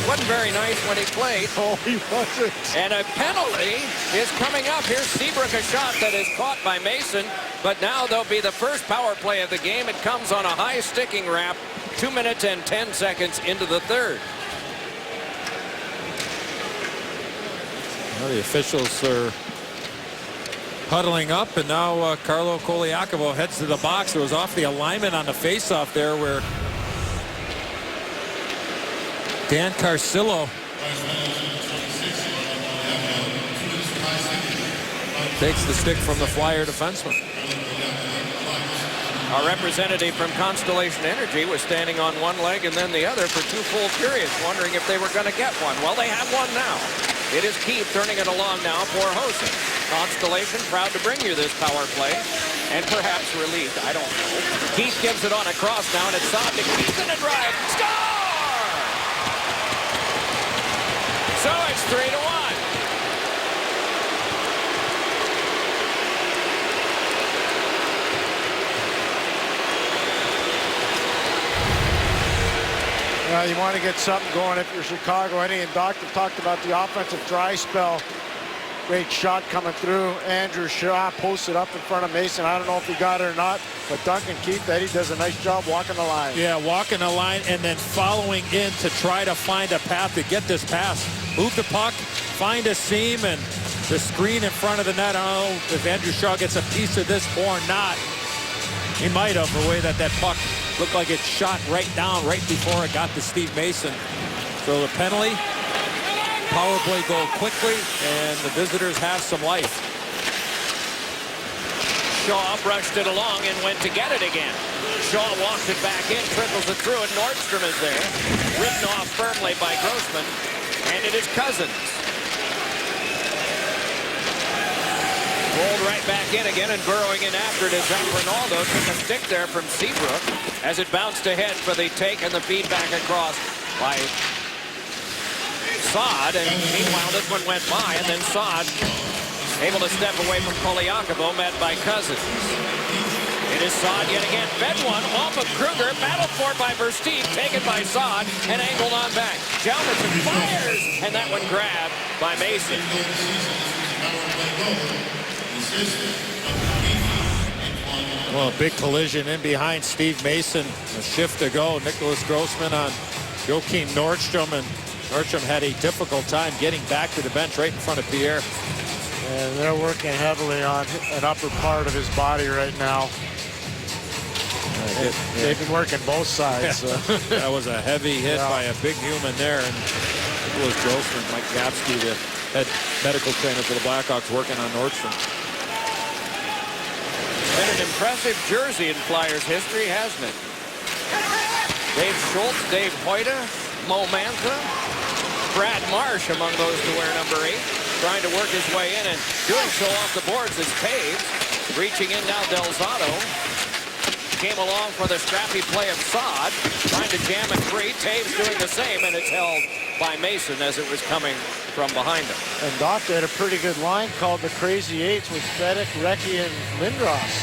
Wasn't very nice when he played. Oh, he wasn't. And a penalty is coming up. Here's Seabrook, a shot that is caught by Mason. But now there'll be the first power play of the game. It comes on a high sticking wrap, 2 minutes and 10 seconds into the third. Well, the officials are huddling up, and now Carlo Koliakovo heads to the box. It was off the alignment on the faceoff there where Dan Carcillo takes the stick from the Flyer defenseman. Our representative from Constellation Energy was standing on one leg and then the other for 2 full periods, wondering if they were going to get one. Well, they have one now. It is Keith turning it along now for Hossa. Constellation proud to bring you this power play, and perhaps relieved, I don't know. Keith gives it on a cross now, and it's Saad to Keith in a drive. Score! So it's 3-1. You want to get something going if you're Chicago. Eddie and Doctor talked about the offensive dry spell. Great shot coming through. Andrew Shaw posted up in front of Mason. I don't know if he got it or not, but Duncan Keith, Eddie does a nice job walking the line. Yeah, walking the line and then following in to try to find a path to get this pass. Move the puck, find a seam, and the screen in front of the net. I don't know if Andrew Shaw gets a piece of this or not. He might have, the way that puck looked like it shot right down right before it got to Steve Mason. So the penalty, power play goal quickly, and the visitors have some life. Shaw brushed it along and went to get it again. Shaw walks it back in, trickles it through, and Nordstrom is there. Written off firmly by Grossman, and it is Cousins. Rolled right back in again, and burrowing in after it is Zach Ronaldo. Took a stick there from Seabrook as it bounced ahead for the take and the feedback across by Saad. And meanwhile, this one went by, and then Saad able to step away from Koliakovo, met by Cousins. It is Saad yet again. Fed one off of Kruger, battled for by Versteeg, taken by Saad, and angled on back. Jalmerson fires, and that one grabbed by Mason. Well, a big collision in behind Steve Mason. A shift to go. Nicholas Grossman on Joakim Nordstrom, and Nordstrom had a difficult time getting back to the bench right in front of Pierre. And they're working heavily on an upper part of his body right now. They've been working both sides. That was a heavy hit by a big human there. And Nicholas Grossman, Mike Kapsky, the head medical trainer for the Blackhawks, working on Nordstrom. Been an impressive jersey in Flyers history, hasn't it? Dave Schultz, Dave Hoyta, Mo Mantha, Brad Marsh among those to wear number 8. Trying to work his way in, and doing so off the boards is Taves. Reaching in now, Delzato. Came along for the scrappy play of Saad. Trying to jam it free. Taves doing the same, and it's held by Mason as it was coming from behind him. And Doctor had a pretty good line called the Crazy Eights with Fedek, Recchi, and Lindros.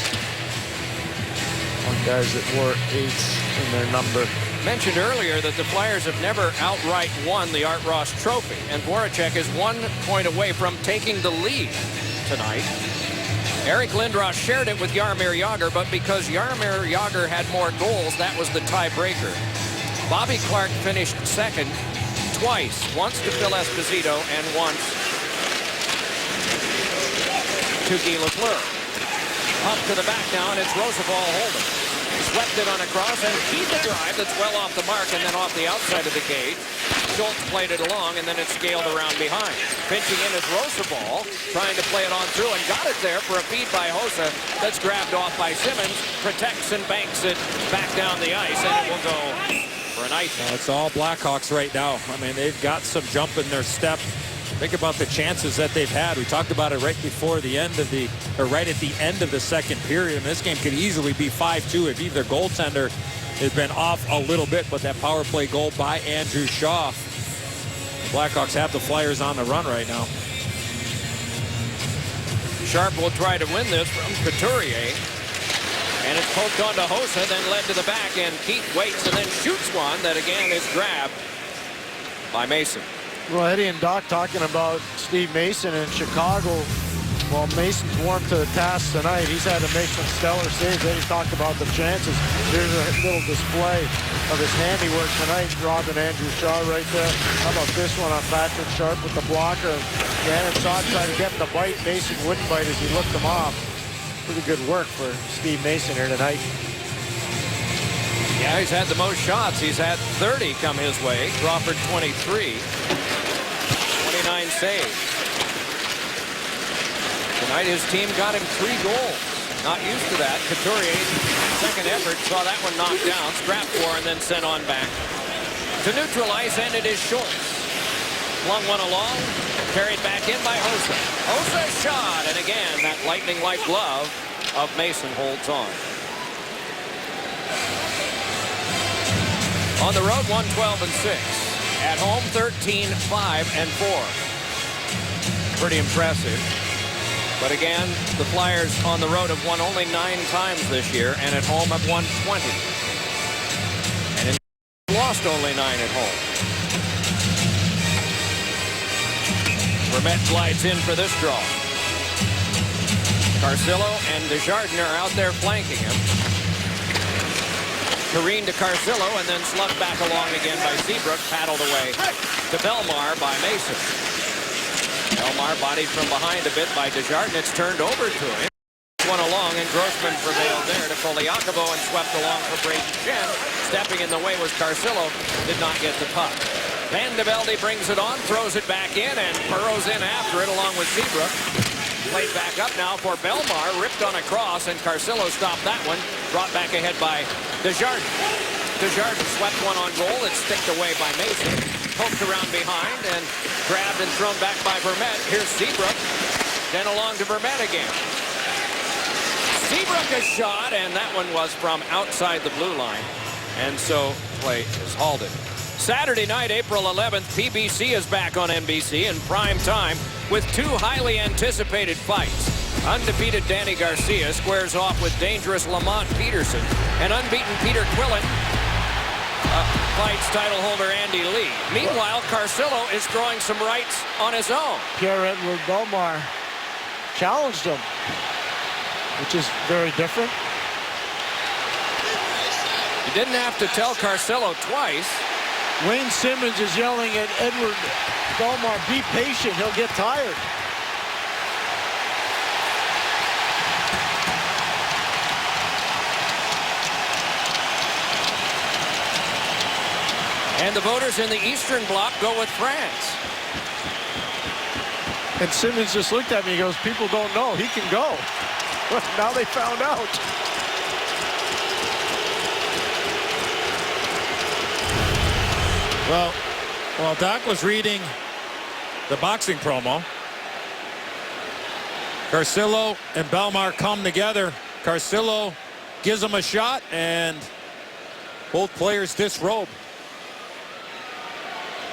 One guys that wore 8s in their number. Mentioned earlier that the Flyers have never outright won the Art Ross Trophy, and Voracek is 1 point away from taking the lead tonight. Eric Lindros shared it with Jaromir Jagr, but because Jaromir Jagr had more goals, that was the tiebreaker. Bobby Clark finished second twice, once to Phil Esposito and once to Guy Lafleur. Up to the back now, and it's Roosevelt holding. Swept it on a cross, and keep the drive that's well off the mark and then off the outside of the cage. Schultz played it along, and then it's scaled around behind. Pinching in is Roosevelt, trying to play it on through, and got it there for a feed by Hossa. That's grabbed off by Simmons, protects and banks it back down the ice, and it will go for an ice. It's all Blackhawks right now. I mean, they've got some jump in their step. Think about the chances that they've had. We talked about it right before the end of the, or right at the end of the second period. And this game could easily be 5-2 if either goaltender has been off a little bit. But that power play goal by Andrew Shaw. The Blackhawks have the Flyers on the run right now. Sharp will try to win this from Couturier. And it's poked onto Hossa, then led to the back. And Keith waits and then shoots one that again is grabbed by Mason. Well, Eddie and Doc talking about Steve Mason in Chicago. Well, Mason's warmed to the task tonight. He's had to make some stellar saves. Eddie talked about the chances. Here's a little display of his handiwork tonight. Robbing Andrew Shaw right there. How about this one on Patrick Sharp with the blocker? Gannon Shaw tried to get him to bite. Mason wouldn't bite as he looked him off. Pretty good work for Steve Mason here tonight. Yeah, he's had the most shots. He's had 30 come his way. Crawford 23. 29 saves. Tonight his team got him 3 goals. Not used to that. Couturier's second effort saw that one knocked down, scrapped for, and then sent on back. To neutral ice, and it is Schultz. Flung one along, carried back in by Hossa. Hossa shot, and again that lightning-like glove of Mason holds on. On the road, 1-12-6. At home, 13-5-4. Pretty impressive. But again, the Flyers on the road have won only 9 times this year, and at home have won 20. And lost only 9 at home. Vermette glides in for this draw. Carcillo and Desjardins are out there flanking him. Careen to Carcillo, and then slugged back along again by Seabrook, paddled away to Belmar by Mason. Belmar bodied from behind a bit by Desjardins. It's turned over to him. One along, and Grossman prevailed there to Koliakovo and swept along for Brayden Schenn. Stepping in the way was Carcillo. Did not get the puck. Van de Velde brings it on, throws it back in, and burrows in after it along with Seabrook. Played back up now for Belmar. Ripped on a cross, and Carcillo stopped that one. Brought back ahead by Desjardins. Desjardins swept one on goal. It's sticked away by Mason. Poked around behind and grabbed and thrown back by Vermette. Here's Seabrook. Then along to Vermette again. Seabrook a shot, and that one was from outside the blue line. And so play is halted. Saturday night, April 11th, PBC is back on NBC in prime time with 2 highly anticipated fights. Undefeated Danny Garcia squares off with dangerous Lamont Peterson, and unbeaten Peter Quillen fights title holder Andy Lee. Meanwhile, Carcillo is throwing some rights on his own. Pierre-Edouard Belmar challenged him, which is very different. You didn't have to tell Carcillo twice. Wayne Simmons is yelling at Edward Belmar, be patient, he'll get tired. And the voters in the Eastern Bloc go with France. And Simmons just looked at me, he goes, people don't know, he can go. Now they found out. Well, while Doc was reading the boxing promo, Carcillo and Belmar come together. Carcillo gives him a shot, and both players disrobe.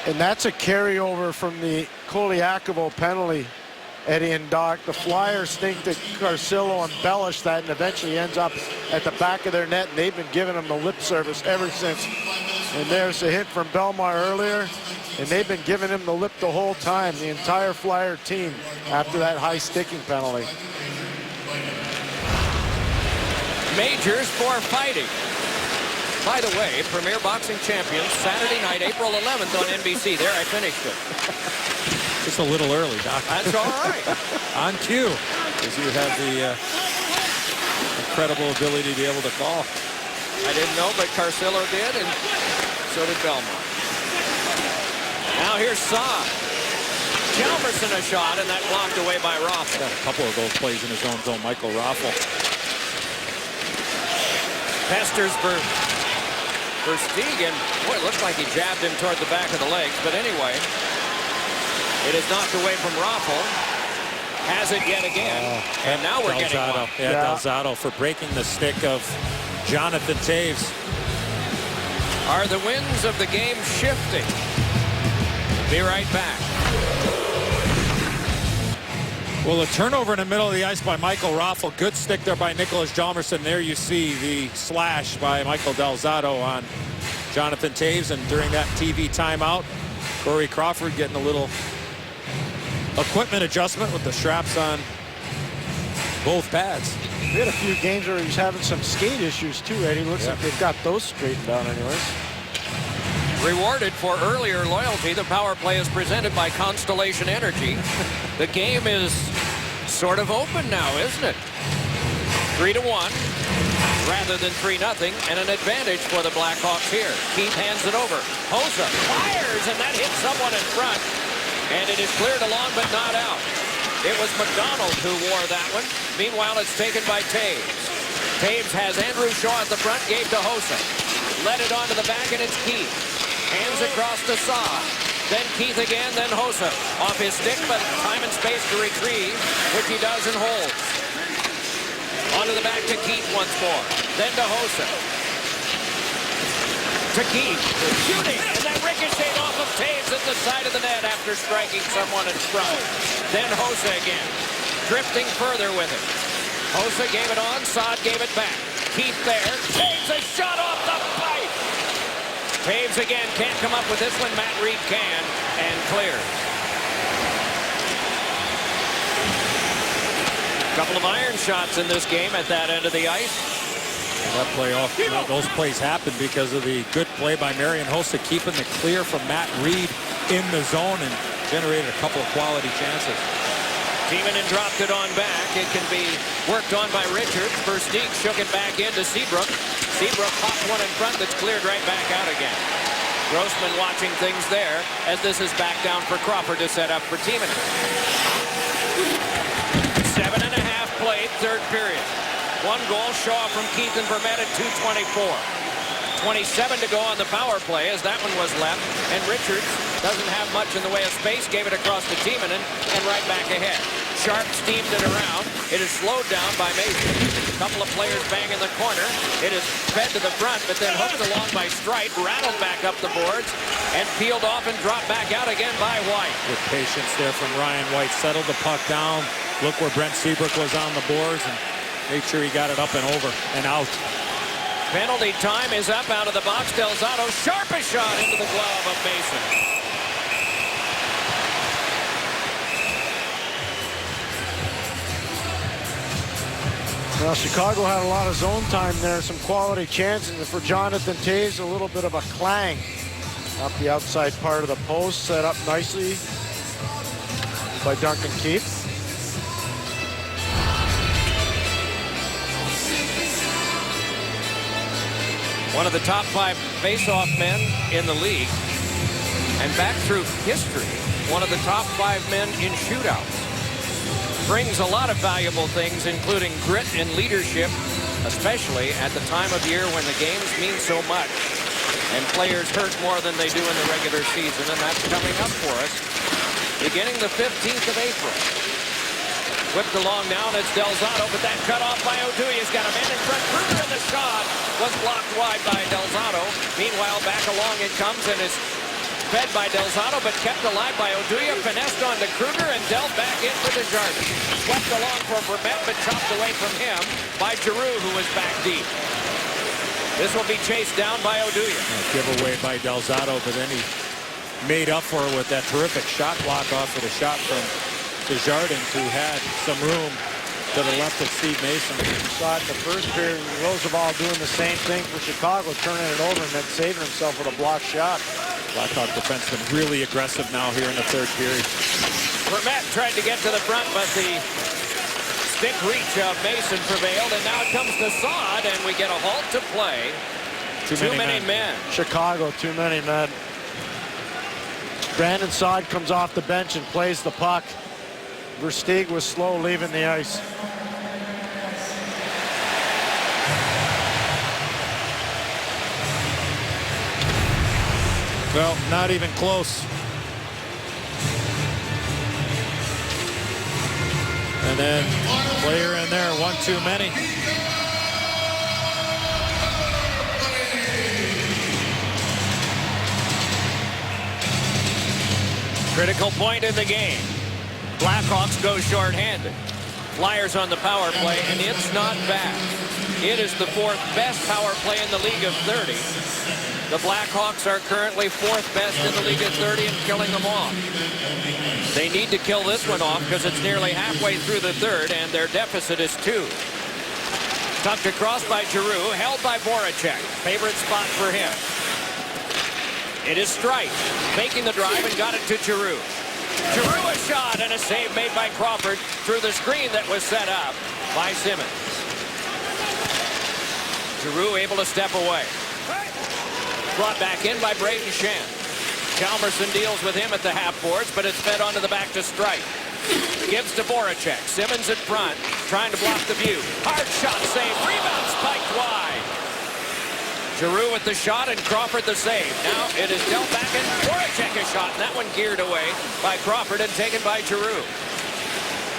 And that's a carryover from the Koliakovo penalty, Eddie and Doc. The Flyers think that Carcillo embellished that and eventually ends up at the back of their net, and they've been giving him the lip service ever since. And there's a hit from Belmar earlier, and they've been giving him the lip the whole time, the entire Flyer team, after that high sticking penalty. Majors for fighting. By the way, Premier Boxing Champions, Saturday night, April 11th on NBC. There, I finished it. Just a little early, Doc. That's all right. On cue, because you have the incredible ability to be able to call. I didn't know, but Carcillo did, and so did Belmar. Now here's Saad. Chalmerson a shot, and that blocked away by Raffl. Got a couple of those plays in his own zone, Michael Raffl. Pesters for Stieg, and boy, it looks like he jabbed him toward the back of the legs, but anyway, it is knocked away from Raffl. Has it yet again, and now we're getting one. Yeah, Delzato for breaking the stick of Jonathan Toews. Are the winds of the game shifting? Be right back. Well, a turnover in the middle of the ice by Michael Raffl. Good stick there by Nicholas Hjalmarsson. There you see the slash by Michael Delzato on Jonathan Toews. And during that TV timeout, Corey Crawford getting a little equipment adjustment with the straps on both pads. We had a few games where he's having some skate issues too, Eddie. Looks like they've got those straightened out anyways. Rewarded for earlier loyalty, the power play is presented by Constellation Energy. The game is sort of open now, isn't it? 3-1 rather than 3-0, and an advantage for the Blackhawks here. Keith hands it over. Hossa fires, and that hits someone in front, and it is cleared along but not out. It was McDonald who wore that one. Meanwhile, it's taken by Taves. Taves has Andrew Shaw at the front, gave to Hossa. Led it onto the back, and it's Keith. Hands across to Saad. Then Keith again, then Hossa. Off his stick, but time and space to retrieve, which he does and holds. Onto the back to Keith once more. Then to Hossa. To Keith. Shooting, and that ricocheted off of Taves at the side of the net after striking someone in front. Then Hossa again. Drifting further with it. Hossa gave it on, Saad gave it back. Keith there. Taves a shot off the pipe. Taves again can't come up with this one. Matt Reed can, and clears. Couple of iron shots in this game at that end of the ice. That play off, those plays happened because of the good play by Marian Hossa, keeping the clear from Matt Reed in the zone and generated a couple of quality chances. Timonen dropped it on back. It can be worked on by Richards. Versteeg shook it back into Seabrook. Seabrook popped one in front that's cleared right back out again. Grossman watching things there as this is back down for Crawford to set up for Timonen. 7.5 played, third period. 1 goal, Shaw from Keith and Vermette at 2:24. 27 to go on the power play as that one was left. And Richards doesn't have much in the way of space. Gave it across to Timonen and right back ahead. Sharp steamed it around. It is slowed down by Mason. A couple of players bang in the corner. It is fed to the front, but then hooked along by Streit. Rattled back up the boards and peeled off and dropped back out again by White. With patience there from Ryan White. Settled the puck down. Look where Brent Seabrook was on the boards and made sure he got it up and over and out. Penalty time is up out of the box. Delzato, sharpest shot into the glove of Mason. Well, Chicago had a lot of zone time there, some quality chances. And for Jonathan Taves, a little bit of a clang up the outside part of the post, set up nicely by Duncan Keith. One of the top 5 face-off men in the league. And back through history, one of the top 5 men in shootouts. Brings a lot of valuable things, including grit and leadership, especially at the time of year when the games mean so much. And players hurt more than they do in the regular season, and that's coming up for us beginning the 15th of April. Whipped along now, and it's Delzato, but that cut off by Oduya's got a man in front. Kruger in the shot was blocked wide by Delzato. Meanwhile, back along it comes, and it's fed by Delzato, but kept alive by Oduya. Finessed onto Kruger and dealt back in for Desjardins. Swept along for Vermette, but chopped away from him by Giroux, who was back deep. This will be chased down by Oduya. Giveaway by Delzato, but then he made up for it with that terrific shot block off of the shot from Desjardins, who had some room to the left of Steve Mason. You saw it in the first period. Roosevelt doing the same thing for Chicago, turning it over and then saving himself with a blocked shot. Blackhawk defenseman really aggressive now here in the third period. Vermette tried to get to the front, but the stick reach of Mason prevailed, and now it comes to Saad, and we get a halt to play. Too many men. Chicago, too many men. Brandon Saad comes off the bench and plays the puck. Versteeg was slow leaving the ice. Well, not even close. And then player in there, one too many. Critical point in the game. Blackhawks go shorthanded. Flyers on the power play, and it's not bad. It is the 4th best power play in the league of 30. The Blackhawks are currently 4th best in the league at 30 and killing them off. They need to kill this one off because it's nearly halfway through the third and their deficit is 2. Tucked across by Giroux, held by Voracek. Favorite spot for him. It is Streit, making the drive and got it to Giroux. Giroux a shot and a save made by Crawford through the screen that was set up by Simmons. Giroux able to step away. Brought back in by Braden Shen. Chalmerson deals with him at the half boards, but it's fed onto the back to Streit. Gives to Voracek. Simmons in front, trying to block the view. Hard shot save. Rebound spiked wide. Giroux with the shot and Crawford the save. Now it is dealt back in. Voracek a shot, and that one geared away by Crawford and taken by Giroux.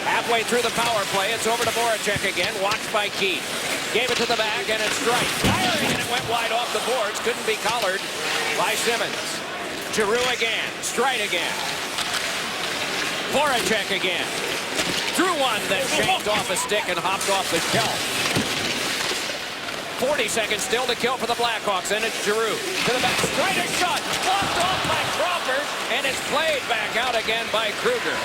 Halfway through the power play, it's over to Voracek again, watched by Keith. Gave it to the back, and it's Streit. Firing, and it went wide off the boards. Couldn't be collared by Simmons. Giroux again. Streit again. Voracek again. Threw one that shanked off a stick and hopped off the shelf. 40 seconds still to kill for the Blackhawks, and it's Giroux. To the back, Streit a shot. Blocked off by Crawford, and it's played back out again by Kruger.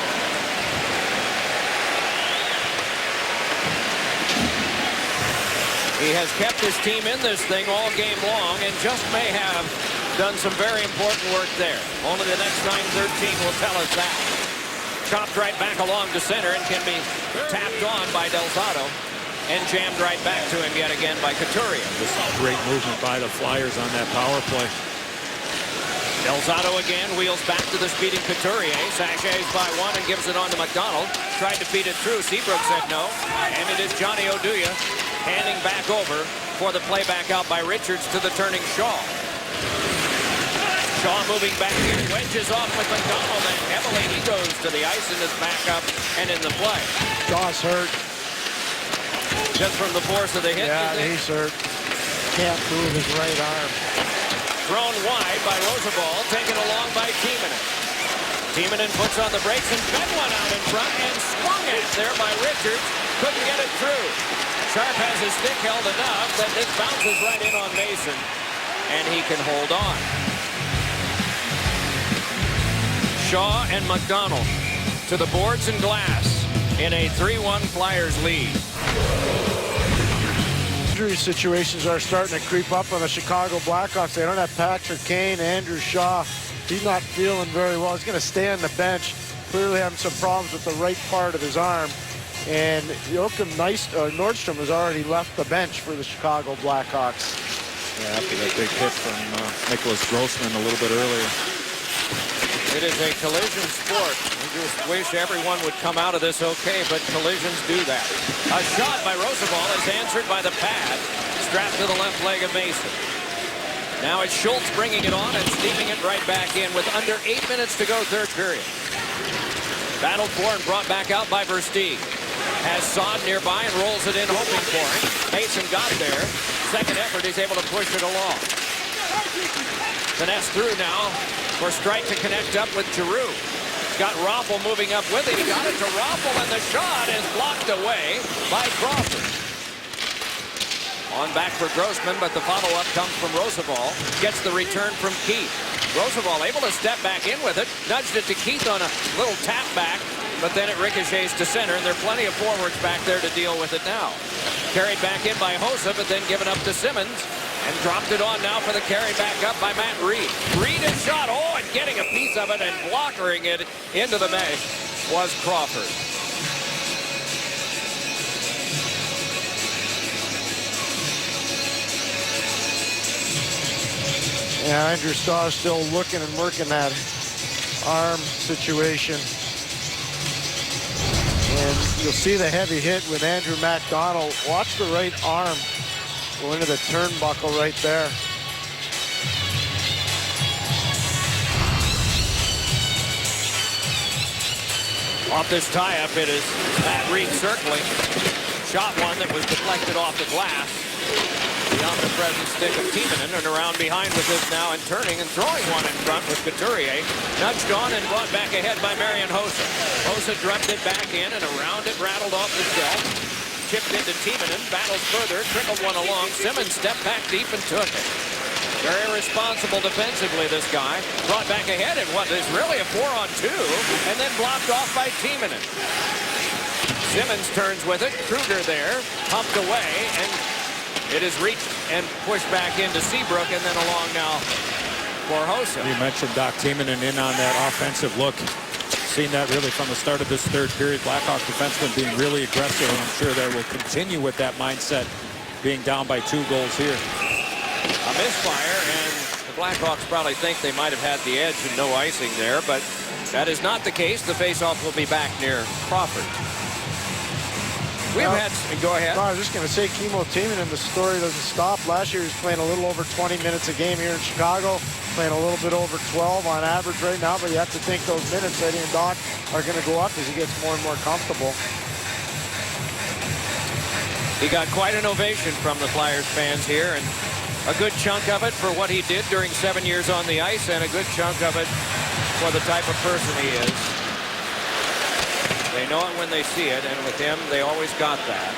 He has kept his team in this thing all game long and just may have done some very important work there. Only the next 9:13 will tell us that. Chopped right back along to center and can be tapped on by Del Zotto and jammed right back to him yet again by Couturier. This is great movement by the Flyers on that power play. Del Zotto again wheels back to the speeding Couturier. Sachets by one and gives it on to McDonald. Tried to feed it through. Seabrook said no. And it is Johnny Oduya handing back over for the play back out by Richards to the turning Shaw. Shaw moving back here, wedges off with McDonald, and heavily he goes to the ice and is back up and in the play. Shaw's hurt. Just from the force of the hit. Yeah, he's hurt. Can't move his right arm. Thrown wide by Roosevelt, taken along by Timonen. Timonen puts on the brakes and fed one out in front and swung at there by Richards. Couldn't get it through. Sharp has his stick held enough that this bounces right in on Mason, and he can hold on. Shaw and McDonald to the boards and glass in a 3-1 Flyers lead. Injury situations are starting to creep up on the Chicago Blackhawks. They don't have Patrick Kane, Andrew Shaw. He's not feeling very well. He's going to stay on the bench. Clearly having some problems with the right part of his arm. And Joachim Nordstrom has already left the bench for the Chicago Blackhawks. Yeah, after that big hit from Nicholas Grossman a little bit earlier. It is a collision sport. We just wish everyone would come out of this okay, but collisions do that. A shot by Roosevelt is answered by the pad, strapped to the left leg of Mason. Now it's Schultz bringing it on and steaming it right back in with under 8 minutes to go third period. Battled for and brought back out by Versteeg. Has Saad nearby and rolls it in, hoping for him. Mason got there. Second effort, he's able to push it along. Finesse through now for Streit to connect up with Giroux. Got Raffl moving up with it. He got it to Raffl, and the shot is blocked away by Crawford. On back for Grossman, but the follow-up comes from Roosevelt. Gets the return from Keith. Roosevelt able to step back in with it. Nudged it to Keith on a little tap back, but then it ricochets to center, and there are plenty of forwards back there to deal with it now. Carried back in by Hossa, but then given up to Simmons, and dropped it on now for the carry back up by Matt Reed. Reed is shot, and getting a piece of it and blockering it into the mesh was Crawford. Yeah, Andrew Shaw is still looking and working that arm situation. And you'll see the heavy hit with Andrew McDonald. Watch the right arm go into the turnbuckle right there. Off this tie-up, it is Matt Reed circling. Shot one that was deflected off the glass. The omnipresent stick of Timonen, and around behind with this now and turning and throwing one in front with Couturier. Nudged on and brought back ahead by Marian Hossa. Hossa drubbed it back in and around it, rattled off the shelf. Chipped into Timonen, battles further, trickled one along. Simmons stepped back deep and took it. Very responsible defensively, this guy. Brought back ahead in what is really a 4-on-2, and then blocked off by Timonen. Simmons turns with it. Kruger there, pumped away, and it is reached and pushed back into Seabrook, and then along now for Hossa. You mentioned Doc Timonen in on that offensive look. Seen that really from the start of this third period. Blackhawk defensemen being really aggressive, and I'm sure they will continue with that mindset, being down by 2 goals here. A misfire, and the Blackhawks probably think they might have had the edge and no icing there, but that is not the case. The faceoff will be back near Crawford. We've had, go ahead. No, I was just going to say, Kimmo Timonen, the story doesn't stop. Last year he was playing a little over 20 minutes a game here in Chicago, playing a little bit over 12 on average right now, but you have to think those minutes, Eddie and Doc, are going to go up as he gets more and more comfortable. He got quite an ovation from the Flyers fans here, and a good chunk of it for what he did during 7 years on the ice, and a good chunk of it for the type of person he is. They know it when they see it, and with him, they always got that.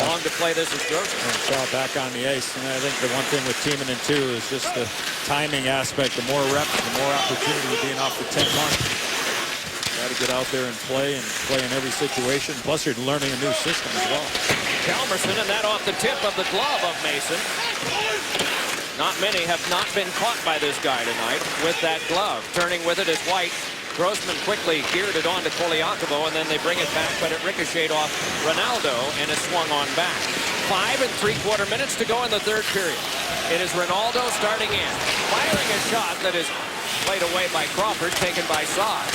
Long to play this is Grossman. And Shaw back on the ice, and I think the one thing with Timonen too is just the timing aspect. The more reps, the more opportunity being off for 10 months. Got to get out there and play in every situation. Plus, you're learning a new system as well. Chalmerson, and that off the tip of the glove of Mason. Not many have not been caught by this guy tonight with that glove. Turning with it is White. Grossman quickly geared it on to Koliakovo, and then they bring it back, but it ricocheted off Ronaldo, and is swung on back. 5 3/4 minutes to go in the third period. It is Ronaldo starting in, firing a shot that is played away by Crawford, taken by Saad.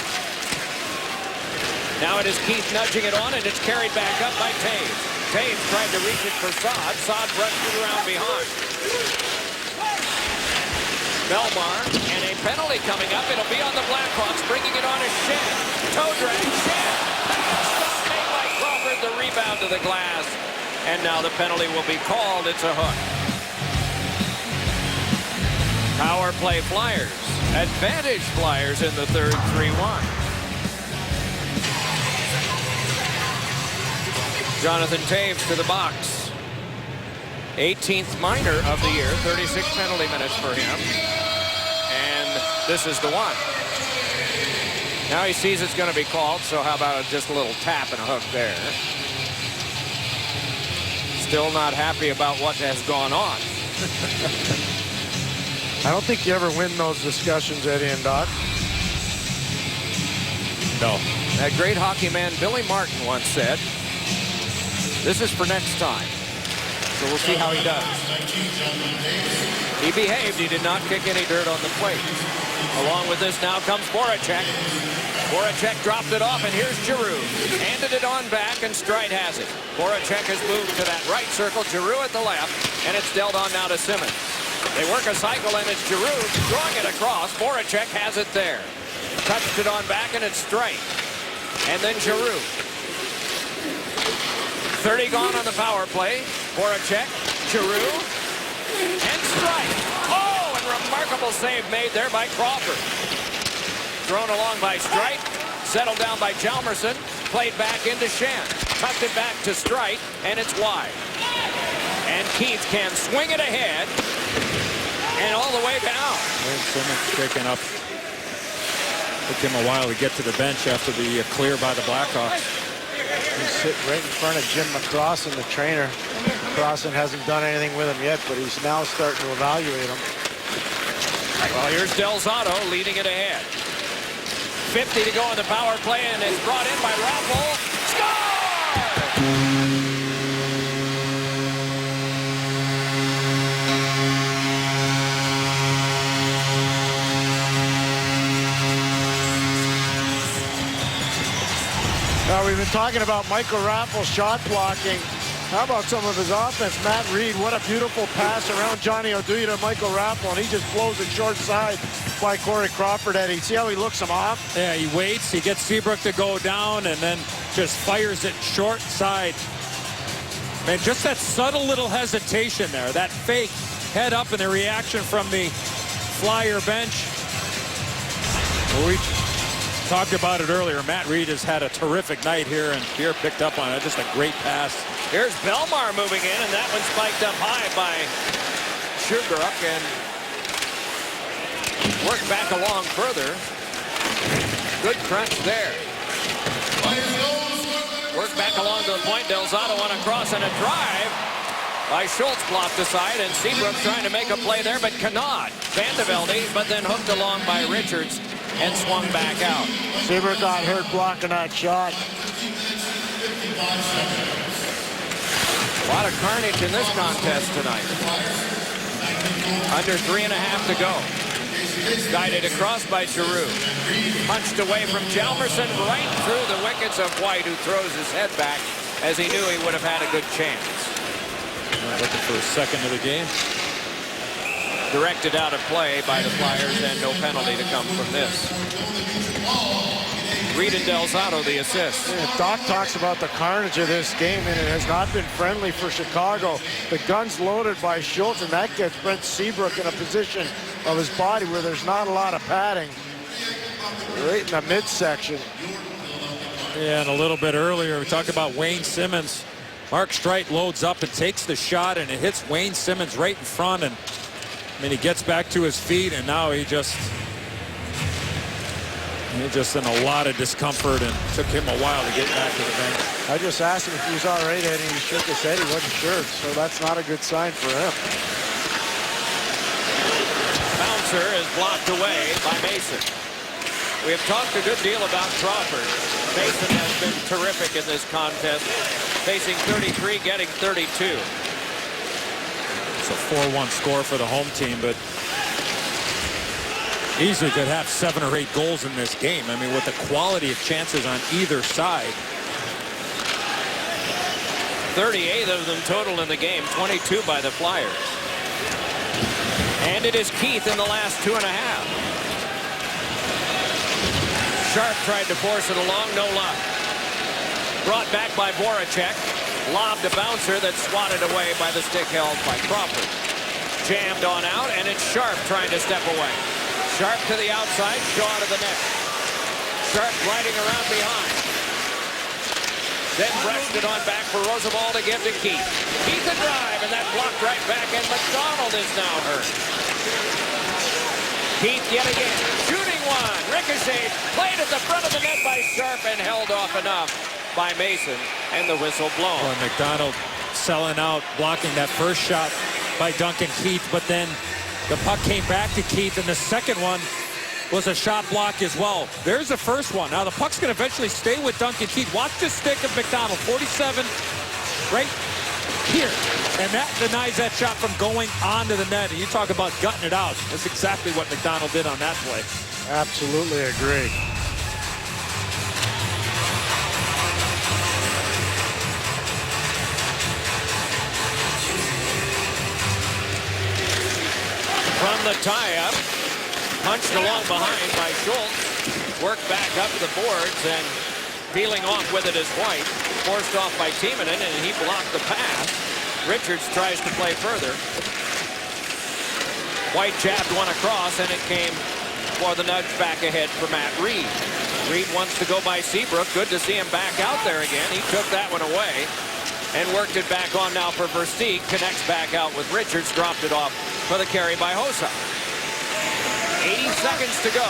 Now it is Keith nudging it on, and it's carried back up by Taves. Taves tried to reach it for Saad. Saad brushed it around behind. Belmar, and a penalty coming up. It'll be on the Blackhawks, bringing it on a Shen. Toe drag, Shen. Stop made by Crawford, the rebound to the glass. And now the penalty will be called. It's a hook. Power play Flyers. Advantage Flyers in the third, 3-1. Jonathan Taves to the box. 18th minor of the year, 36 penalty minutes for him. And this is the one. Now he sees it's going to be called, so how about just a little tap and a hook there. Still not happy about what has gone on. I don't think you ever win those discussions, Eddie and Doc. No. That great hockey man Billy Martin once said, this is for next time. So we'll see how he does. He behaved. He did not kick any dirt on the plate. Along with this now comes Voracek. Voracek dropped it off, and here's Giroux. Handed it on back, and Streit has it. Voracek has moved to that right circle. Giroux at the left, and it's dealt on now to Simmons. They work a cycle, and it's Giroux throwing it across. Voracek has it there. Touched it on back, and it's Streit. And then Giroux. 30 gone on the power play. Voracek, Giroux, and Streit. Oh, and remarkable save made there by Crawford. Thrown along by Streit, settled down by Chalmerson, played back into Shen. Tucked it back to Streit, and it's wide. And Keith can swing it ahead, and all the way down. And Simmons taking up. Took him a while to get to the bench after the clear by the Blackhawks. He's sitting right in front of Jim McCrossan, the trainer. McCrossan hasn't done anything with him yet, but he's now starting to evaluate him. Well, here's Del Zotto leading it ahead. 50 to go on the power play, and it's brought in by Raffle. Score! Now, we've been talking about Michael Raffle's shot blocking. How about some of his offense? Matt Reed, what a beautiful pass around Johnny Oduya to Michael Raffle, and he just blows it short side by Corey Crawford, Eddie. See how he looks him off? Yeah, he waits, he gets Seabrook to go down, and then just fires it short side. Man, just that subtle little hesitation there, that fake head up, and the reaction from the Flyer bench. We talked about it earlier. Matt Reed has had a terrific night here, and Pierre picked up on it. Just a great pass. Here's Belmar moving in, and that one spiked up high by Shugruk, and Work back along further. Good crunch there. Work back along to the point. Del Zotto on a cross and a drive by Schultz, blocked aside, and Seabrook trying to make a play there, but cannot. Vandevelde, but then hooked along by Richards and swung back out. Seabrook got hurt blocking that shot. A lot of carnage in this contest tonight. Under 3.5 to go. Guided across by Giroux. Punched away from Hjalmarsson right through the wickets of White, who throws his head back as he knew he would have had a good chance. Looking for a second of the game. Directed out of play by the Flyers, and no penalty to come from this. Reed and Del Zotto the assist. Yeah, Doc talks about the carnage of this game, and it has not been friendly for Chicago. The gun's loaded by Schultz, and that gets Brent Seabrook in a position of his body where there's not a lot of padding. Right in the midsection. Yeah, and a little bit earlier, we talked about Wayne Simmons. Mark Streit loads up and takes the shot, and it hits Wayne Simmons right in front, and I mean, he gets back to his feet, and now he's just in a lot of discomfort, and took him a while to get back to the bench. I just asked him if he was all right, and he shook his head. He wasn't sure, so that's not a good sign for him. Bouncer is blocked away by Mason. We have talked a good deal about Crawford. Mason has been terrific in this contest, facing 33, getting 32. It's a 4-1 score for the home team, but easily could have 7 or 8 goals in this game. I mean, with the quality of chances on either side. 38 of them total in the game, 22 by the Flyers. And it is Keith in the last 2.5. Sharp tried to force it along, no luck. Brought back by Voracek. Lobbed a bouncer that's swatted away by the stick held by Crawford. Jammed on out, and it's Sharp trying to step away. Sharp to the outside, Shaw to the net. Sharp gliding around behind. Then brushed it on back for Roosevelt to give to Keith. Keith a drive, and that blocked right back, and McDonald is now hurt. Keith yet again, shooting one, ricocheted, played at the front of the net by Sharp and held off enough by Mason, and the whistle blown. Boy, McDonald selling out, blocking that first shot by Duncan Keith, but then the puck came back to Keith, and the second one was a shot block as well. There's the first one. Now the puck's going to eventually stay with Duncan Keith. Watch the stick of McDonald, 47, right here. And that denies that shot from going onto the net. And you talk about gutting it out. That's exactly what McDonald did on that play. Absolutely agree. From the tie-up, punched along behind by Schultz. Worked back up the boards, and peeling off with it is White. Forced off by Timonen, and he blocked the pass. Richards tries to play further. White jabbed one across, and it came for the nudge back ahead for Matt Reed. Reed wants to go by Seabrook. Good to see him back out there again. He took that one away and worked it back on now for Versteeg. Connects back out with Richards. Dropped it off for the carry by Hossa. 80 seconds to go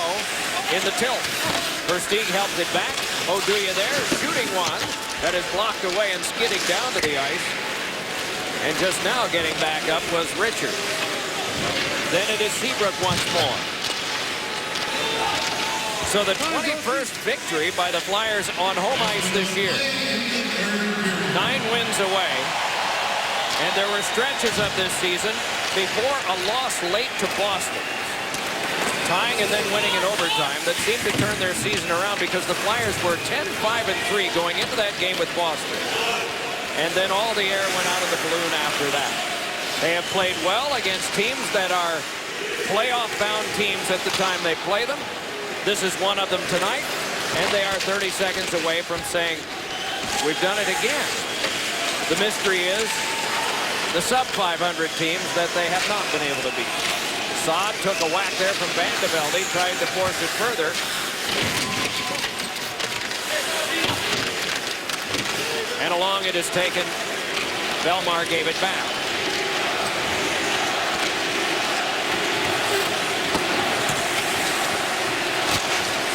in the tilt. Versteeg helped it back. Oduya there, shooting one that is blocked away and skidding down to the ice. And just now getting back up was Richards. Then it is Seabrook once more. So the 21st victory by the Flyers on home ice this year. 9 wins away. And there were stretches of this season before a loss late to Boston, tying and then winning in overtime, that seemed to turn their season around, because the Flyers were 10-5-3 going into that game with Boston. And then all the air went out of the balloon after that. They have played well against teams that are playoff-bound teams at the time they play them. This is one of them tonight, and they are 30 seconds away from saying, we've done it again. The mystery is the sub-500 teams that they have not been able to beat. Saad took a whack there from Vandevelde, tried to force it further. And along it is taken. Belmar gave it back.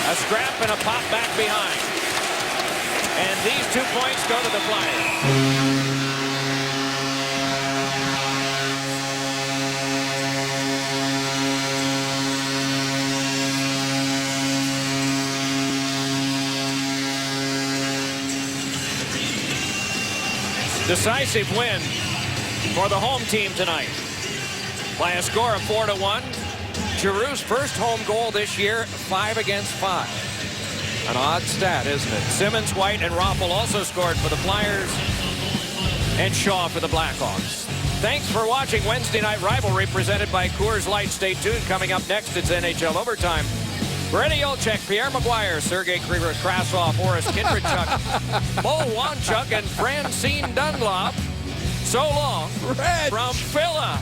A scrap and a pop back behind. And these 2 points go to the Flyers. Decisive win for the home team tonight by a score of 4-1. Giroux's first home goal this year, 5 against 5. An odd stat, isn't it? Simmons, White, and Raffl also scored for the Flyers, and Shaw for the Blackhawks. Thanks for watching Wednesday Night Rivalry presented by Coors Light. Stay tuned. Coming up next, it's NHL Overtime. For Eddie Olczyk, Pierre Maguire, Sergei Krasov, Boris Kindrechuk, Mo Wanchuk, and Francine Dunlop. So long from Phila.